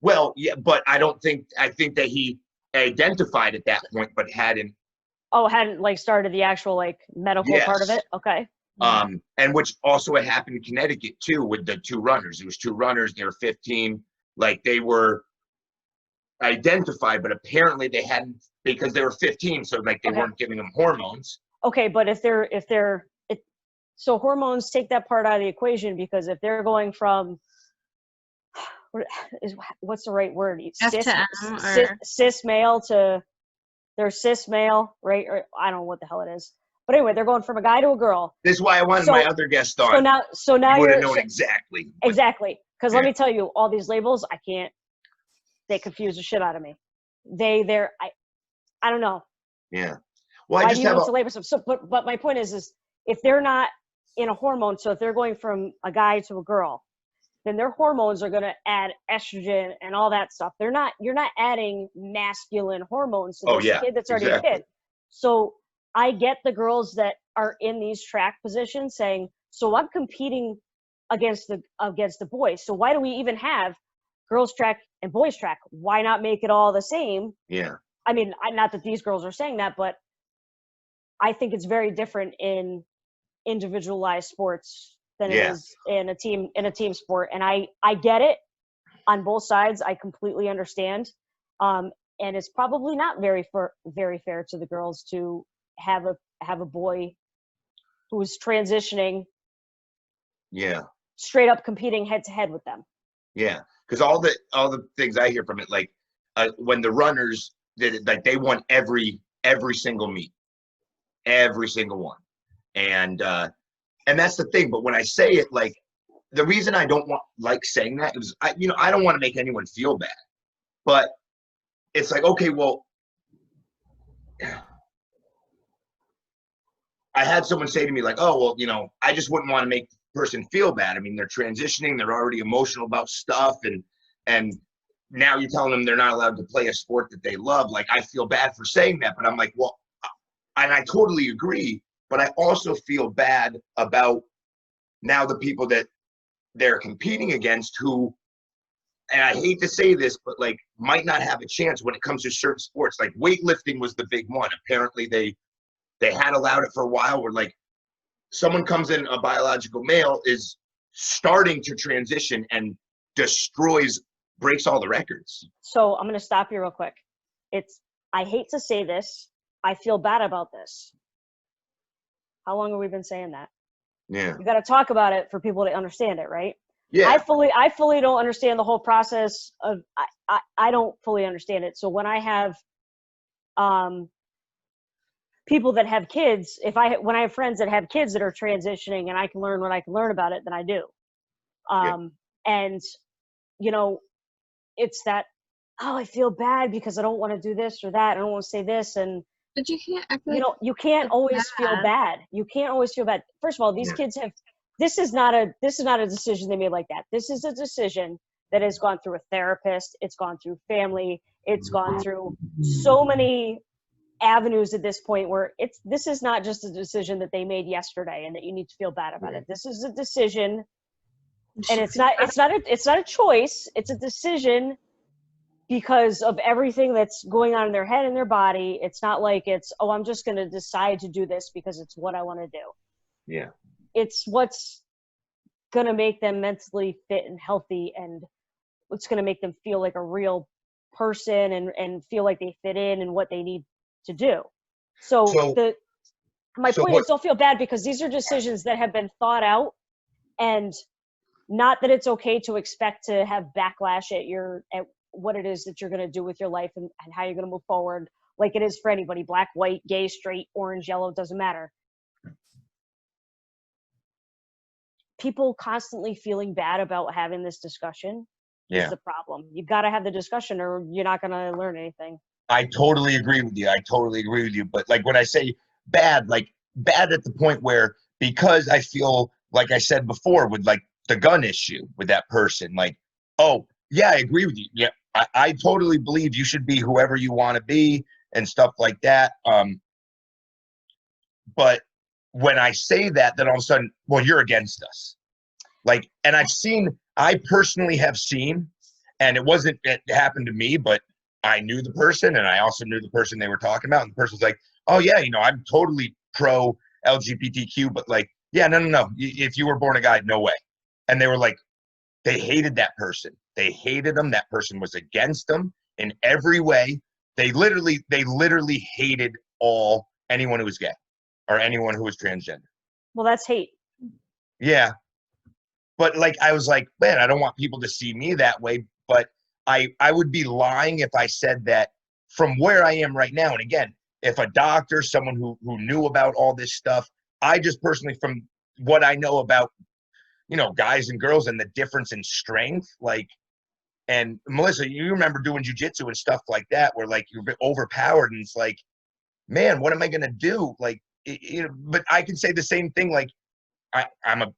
Well, yeah, but I think that he identified at that point, but hadn't like started the actual like medical part of it. Okay. And which also had happened in Connecticut too, with the two runners. It was two runners. They were 15. Like, they were identified, but apparently they hadn't, because they were 15. So like they weren't giving them hormones. Okay. But so hormones take that part out of the equation, because if they're going from, what's the right word? Cis male to, they're cis male, right? Or I don't know what the hell it is. But anyway, they're going from a guy to a girl. This is why I wanted my other guest on. So now you would have known exactly. Exactly. Because let me tell you, all these labels, they confuse the shit out of me. I don't know. Yeah. Well, why do you want to label stuff? So, but my point is if they're not in a hormone, so if they're going from a guy to a girl, then their hormones are going to add estrogen and all that stuff. You're not adding masculine hormones to this kid that's already a kid. So I get the girls that are in these track positions saying, so I'm competing against the boys. So why do we even have girls track and boys track? Why not make it all the same? Yeah. I mean, not that these girls are saying that, but I think it's very different in individualized sports than it is in a team sport. And I get it on both sides. I completely understand. And it's probably not very fair to the girls to have a boy who's transitioning straight up competing head to head with them. Yeah. Because all the things I hear from it, like when the runners did it, like they won every single meet, every single one. And that's the thing. But when I say it, like, the reason I don't like saying that is, I don't want to make anyone feel bad, but it's like, okay, well, I had someone say to me like, oh, well, I just wouldn't want to make the person feel bad. I mean, they're transitioning, they're already emotional about stuff, and now you're telling them they're not allowed to play a sport that they love. Like, I feel bad for saying that, but I'm like, well, and I totally agree. but I also feel bad about now the people that they're competing against who, and I hate to say this, but like might not have a chance when it comes to certain sports. Like weightlifting was the big one. Apparently they had allowed it for a while where like someone comes in, a biological male is starting to transition and breaks all the records. So I'm going to stop you real quick. I hate to say this. I feel bad about this. How long have we been saying that? Yeah. You got to talk about it for people to understand it, right? Yeah. I fully don't understand the whole process of, I don't fully understand it. So when I have, people that have kids, when I have friends that have kids that are transitioning and I can learn what I can learn about it, then I do. And you know, it's that, oh, I feel bad because I don't want to do this or that. I don't want to say this. And But you can't act you like know, you can't always feel bad. You can't always feel bad. First of all, these kids have, this is not a decision they made like that. This is a decision that has gone through a therapist. It's gone through family. It's gone through so many avenues at this point where this is not just a decision that they made yesterday and that you need to feel bad about it. This is a decision, and it's not a choice. It's a decision because of everything that's going on in their head and their body. It's not like oh, I'm just going to decide to do this because it's what I want to do. Yeah. It's what's going to make them mentally fit and healthy, and what's going to make them feel like a real person and feel like they fit in and what they need to do. My point is, don't feel bad because these are decisions that have been thought out, and not that it's okay to expect to have backlash at what it is that you're going to do with your life and how you're going to move forward, like it is for anybody, black, white, gay, straight, orange, yellow, doesn't matter. People constantly feeling bad about having this discussion is the problem. You got to have the discussion or you're not going to learn anything. I totally agree with you. But like when I say bad, like bad at the point where, because I feel like I said before with like the gun issue with that person, like, oh yeah, I agree with you. Yeah, I totally believe you should be whoever you want to be and stuff like that. But when I say that, then all of a sudden, well, you're against us. Like, and I personally have seen, and it happened to me, but I knew the person and I also knew the person they were talking about. And the person was like, oh yeah, I'm totally pro LGBTQ, but like, yeah, no. If you were born a guy, no way. And they were like, they hated that person. They hated them. That person was against them in every way. They literally hated anyone who was gay or anyone who was transgender. Well, that's hate. Yeah. But like, I was like, man, I don't want people to see me that way. But I would be lying if I said that from where I am right now. And again, if a doctor, someone who knew about all this stuff, I just personally, from what I know about, guys and girls and the difference in strength, like, and Melissa, you remember doing jujitsu and stuff like that, where like you're a bit overpowered and it's like, man, what am I going to do? Like, but I can say the same thing. Like I'm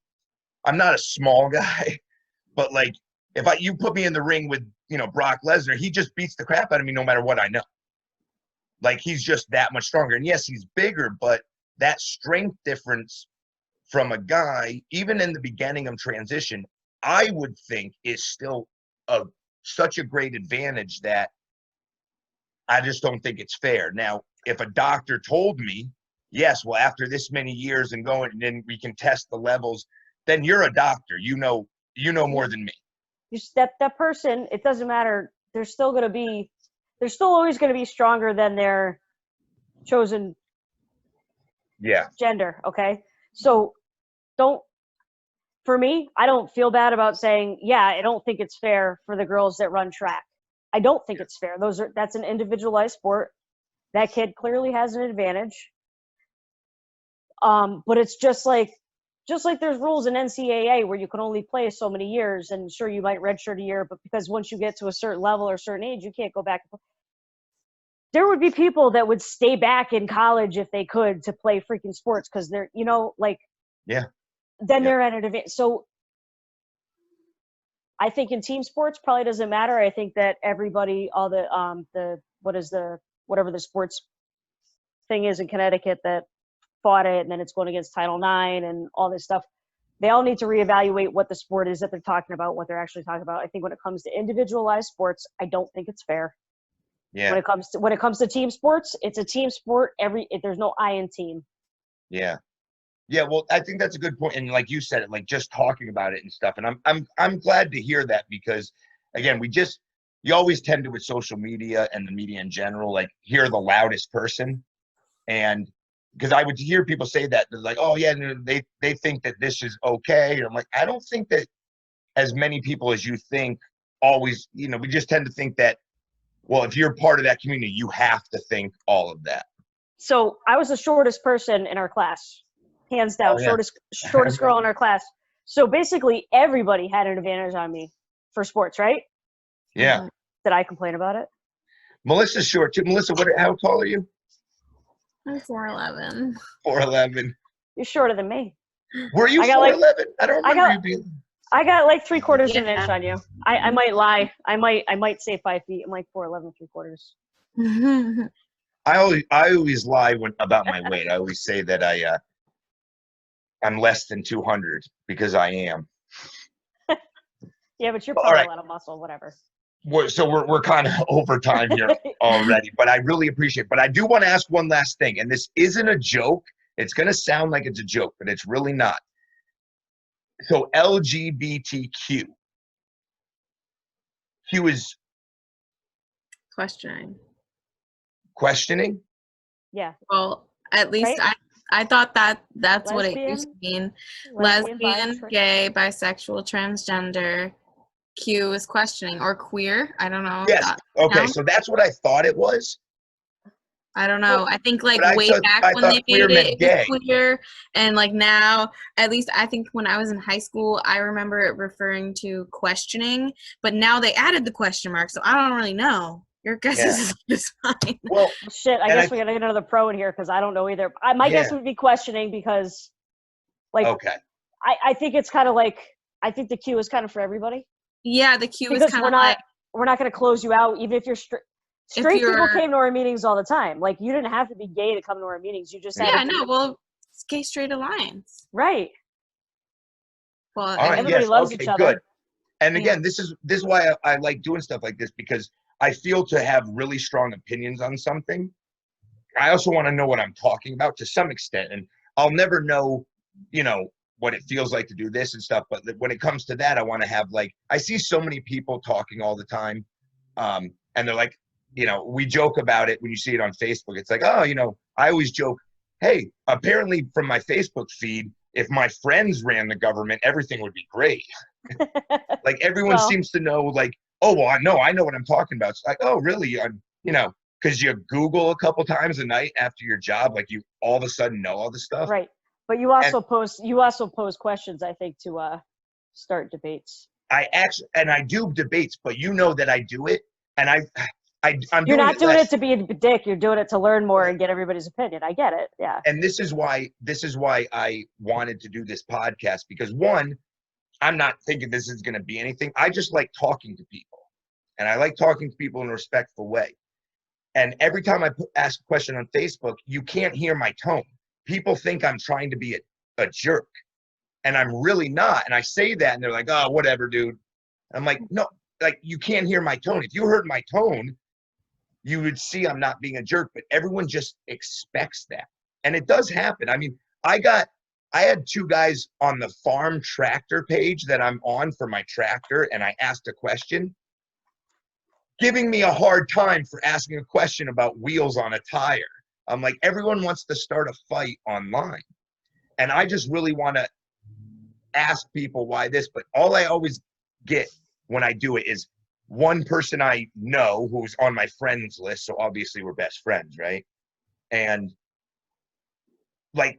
not a small guy, but like if you put me in the ring with, Brock Lesnar, he just beats the crap out of me no matter what I know. Like he's just that much stronger. And yes, he's bigger, but that strength difference from a guy, even in the beginning of transition, I would think is still such a great advantage that I just don't think it's fair. Now, if a doctor told me, yes, well, after this many years and going, and then we can test the levels, then you're a doctor. You know more than me. That person, it doesn't matter. They're still always going to be stronger than their chosen gender. Okay. So for me, I don't feel bad about saying, yeah, I don't think it's fair for the girls that run track. I don't think it's fair. That's an individualized sport. That kid clearly has an advantage. But it's just like there's rules in NCAA where you can only play so many years, and sure, you might redshirt a year, but because once you get to a certain level or a certain age, you can't go back. There would be people that would stay back in college if they could to play freaking sports because they're, then they're at an advantage. So I think in team sports probably doesn't matter. I think that everybody, all whatever the sports thing is in Connecticut that fought it, and then it's going against Title IX and all this stuff. They all need to reevaluate what the sport is that they're talking about, what they're actually talking about. I think when it comes to individualized sports, I don't think it's fair. Yeah. When it comes to team sports, it's a team sport. There's no I in team. Yeah. Yeah, well, I think that's a good point. And like you said, it like just talking about it and stuff. And I'm glad to hear that, because again, you always tend to, with social media and the media in general, like hear the loudest person. And because I would hear people say that, they're like, oh yeah, they think that this is okay. And I'm like, I don't think that as many people as you think always, we just tend to think that, well, if you're part of that community, you have to think all of that. So I was the shortest person in our class, hands down, Oh, yeah. shortest girl in our class. So basically everybody had an advantage on me for sports, right? Yeah. Did I complain about it? Melissa's short too. Melissa, how tall are you? I'm 4'11". 4'11". You're shorter than me. Were you 4'11"? I don't remember you being. I got like 3/4 of an Yeah. inch on you. I might lie. I might say 5 feet. I'm like 4'11", 3/4. I always lie about my weight. I always say that I'm less than 200 because I am. Yeah, but you're All probably right. a lot of muscle, whatever. We're kind of over time here already, but I really appreciate it. But I do want to ask one last thing, and this isn't a joke. It's going to sound like it's a joke, but it's really not. So LGBTQ. Q is questioning. Yeah. Well, at least Right? I thought that's what it Lesbian? used to mean. Lesbian, Lesbian, gay, bisexual, transgender. Q is questioning, or queer. I don't know. Yes. Okay. So that's what I thought it was. I don't know. I think like But way back I when thought they queer made meant it gay. was queer, and like now, at least I think when I was in high school, I remember it referring to questioning. But now they added the question mark, so I don't really know. Your guess is fine. Well, shit. I guess we gotta get another pro in here because I don't know either. My guess would be questioning because, like, okay. I think it's kind of like I think the Q is kind of for everybody. Yeah, the Q because is kind of like we're not going to close you out even if you're straight. Straight people came to our meetings all the time. Like you didn't have to be gay to come to our meetings. You just had well, it's gay straight alliance, right? Well, everybody loves each other. Good. And again, this is why I like doing stuff like this, because I feel to have really strong opinions on something. I also want to know what I'm talking about to some extent, and I'll never know, what it feels like to do this and stuff. But when it comes to that, I want to have I see so many people talking all the time, and they're like, we joke about it when you see it on Facebook. It's like, oh, I always joke, hey, apparently from my Facebook feed, if my friends ran the government, everything would be great. Like everyone seems to know, oh, well, I know what I'm talking about. It's like, oh, really? Because you Google a couple times a night after your job, like you all of a sudden know all this stuff. Right. But you also pose questions, I think, to start debates. I do debates, but you know that I do it, and I'm You're not doing it to be a dick. You're doing it to learn more and get everybody's opinion. I get it. Yeah. And this is why I wanted to do this podcast, because one, I'm not thinking this is going to be anything. I just like talking to people, and I like talking to people in a respectful way. And every time I ask a question on Facebook, you can't hear my tone. People think I'm trying to be a jerk, and I'm really not. And I say that, and they're like, oh, whatever, dude. I'm like, no, you can't hear my tone. If you heard my tone, you would see I'm not being a jerk, but everyone just expects that. And it does happen. I mean, I had two guys on the farm tractor page that I'm on for my tractor, and I asked a question, giving me a hard time for asking a question about wheels on a tire. I'm like, everyone wants to start a fight online. And I just really want to ask people why this, but all I always get when I do it is one person I know who's on my friends list. So obviously we're best friends, right? And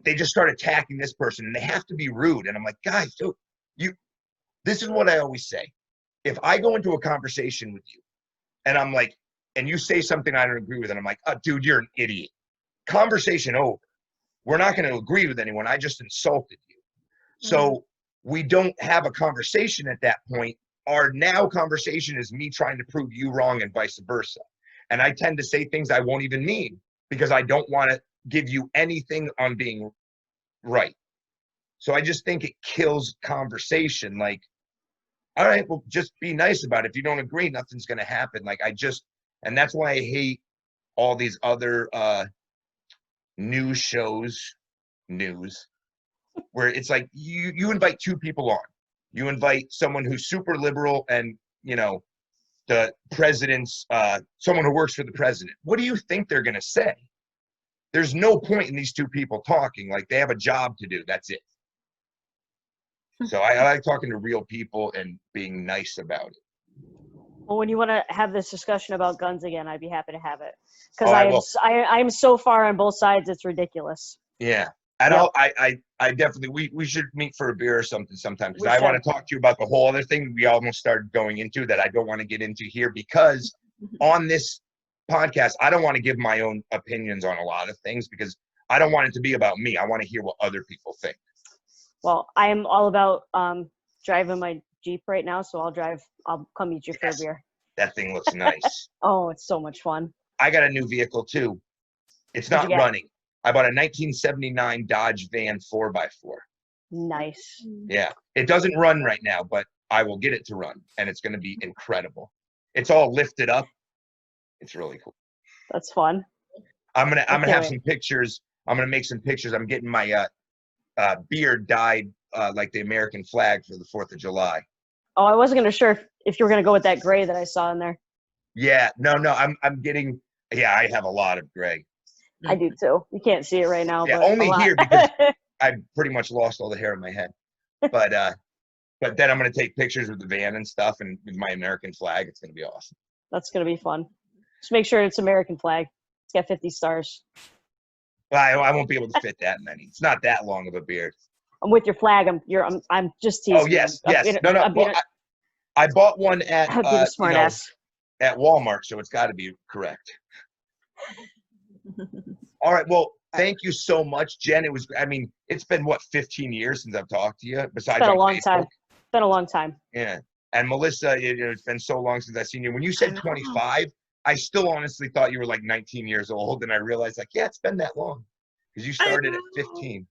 they just start attacking this person, and they have to be rude. And I'm like, guys, dude, this is what I always say. If I go into a conversation with you and I'm like, and you say something I don't agree with, and I'm like, oh, dude, you're an idiot. Conversation over. We're not going to agree with anyone. I just insulted you. So we don't have a conversation at that point. Our now conversation is me trying to prove you wrong and vice versa. And I tend to say things I won't even mean because I don't want to give you anything on being right. So I just think it kills conversation. Like, all right, well, just be nice about it. If you don't agree, nothing's going to happen. Like, and that's why I hate all these other news shows, where it's like you invite two people on. You invite someone who's super liberal and, the president's, someone who works for the president. What do you think they're going to say? There's no point in these two people talking. Like, they have a job to do. That's it. So I like talking to real people and being nice about it. Well, when you want to have this discussion about guns again, I'd be happy to have it. Oh, I will. Because I'm so far on both sides, it's ridiculous. Yeah. And Yep. I definitely, we should meet for a beer or something sometime, because We I want should. to talk to you about the whole other thing we almost started going into that I don't want to get into here, because on this podcast, I don't want to give my own opinions on a lot of things, because I don't want it to be about me. I want to hear what other people think. Well, I am all about driving my Jeep right now, so I'll come meet you for a beer. That thing looks nice. Oh, it's so much fun. I got a new vehicle too. It's What'd not you get? running. I bought a 1979 Dodge Van 4x4. Nice. Yeah. It doesn't run right now, but I will get it to run, and it's going to be incredible. It's all lifted up. It's really cool. That's fun. I'm gonna can't have wait. some pictures. I'm gonna make some pictures. I'm getting my beard dyed like the American flag for the 4th of July. Oh, I wasn't gonna sure if you were gonna go with that gray that I saw in there. Yeah, no, I'm getting. Yeah, I have a lot of gray. I do too. You can't see it right now, Yeah, but only a lot. here because I pretty much lost all the hair in my head. But then I'm gonna take pictures with the van and stuff, and with my American flag. It's gonna be awesome. That's gonna be fun. Just make sure it's American flag. It's got 50 stars. Well, I won't be able to fit that many. It's not that long of a beard. I'm with your flag. I'm just teasing. Oh yes, you. yes. No. Well, I bought one at I'll be the smart ass. at Walmart, so it's got to be correct. All right. Well, thank you so much, Jen. It's been what, 15 years since I've talked to you. Besides, It's been a on long Facebook. time. It's been a long time. Yeah. And Melissa, it's been so long since I've seen you. When you said 25, I still honestly thought you were like 19 years old, and I realized, like, yeah, it's been that long, because you started at 15.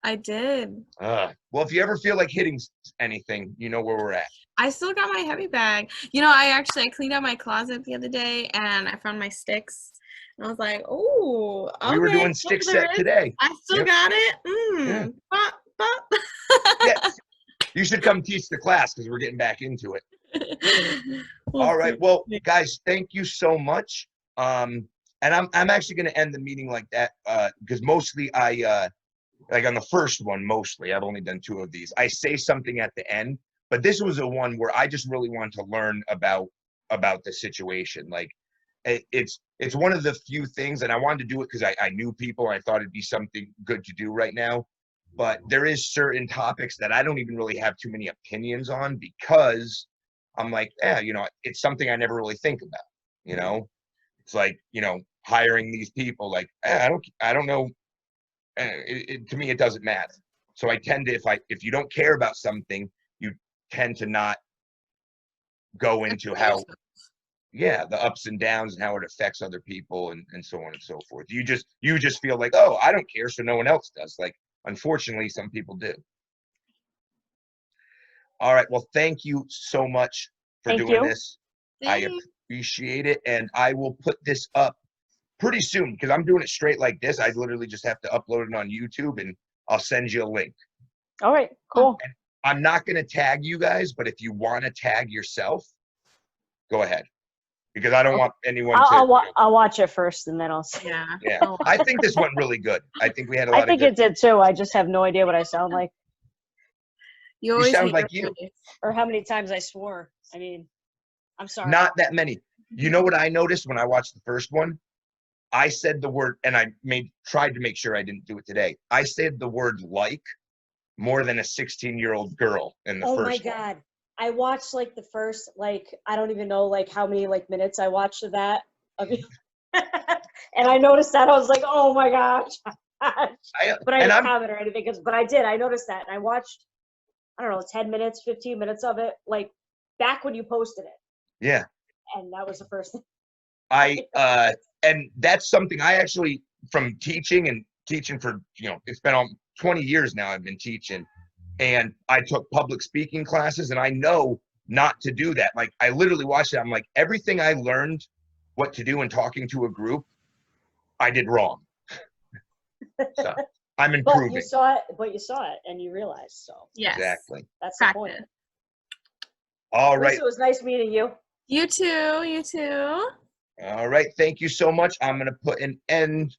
I did. Well, if you ever feel like hitting anything, you know where we're at. I still got my heavy bag. I cleaned out my closet the other day and I found my sticks. And I was like, oh, okay. We were doing stick set today. I still got it. Yeah. You should come teach the class, because we're getting back into it. All right. Well, guys, thank you so much. And I'm actually going to end the meeting like that, because mostly like on the first one, I've only done 2 of these. I say something at the end, but this was a one where I just really wanted to learn about the situation. Like, it's one of the few things, and I wanted to do it because I knew people. And I thought it'd be something good to do right now. But there is certain topics that I don't even really have too many opinions on, because I'm like, it's something I never really think about. It's like, hiring these people, like, I don't know. To me, it doesn't matter. So I tend to, if you don't care about something, you tend to not go into the ups and downs and how it affects other people and so on and so forth. You just feel like, oh, I don't care, so no one else does. Like, unfortunately, some people do. All right. Well, thank you so much for doing this. I appreciate it. And I will put this up pretty soon, because I'm doing it straight like this. I literally just have to upload it on YouTube, and I'll send you a link. All right, cool. And I'm not going to tag you guys, but if you want to tag yourself, go ahead, because I don't want anyone I'll watch it first, and then I'll see. Yeah. I think this went really good. I think we had a lot of good. I think it did too. I just have no idea what I sound like. You sound like you. Or how many times I swore. I'm sorry. Not that many. You know what I noticed when I watched the first one? I said the word, and I tried to make sure I didn't do it today. I said the word "like" more than a 16-year-old girl in the first one. Oh my God. I watched like the first, I don't even know how many minutes I watched of that. And I noticed that. I was like, oh my gosh. But I didn't comment or anything, but I did. I noticed that. And I watched, I don't know, 10 minutes, 15 minutes of it, back when you posted it. Yeah. And that was the first thing. And that's something I actually from teaching for, it's been 20 years now I've been teaching, and I took public speaking classes, and I know not to do that. Like, I literally watched it. I'm like, everything I learned what to do in talking to a group, I did wrong. So I'm improving. But you saw it and you realized, so. Yes. Exactly. That's the point. Practice. All right. Lisa, it was nice meeting you. You too. You too. All right. Thank you so much. I'm going to put an end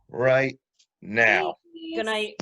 right now. Thanks. Good night.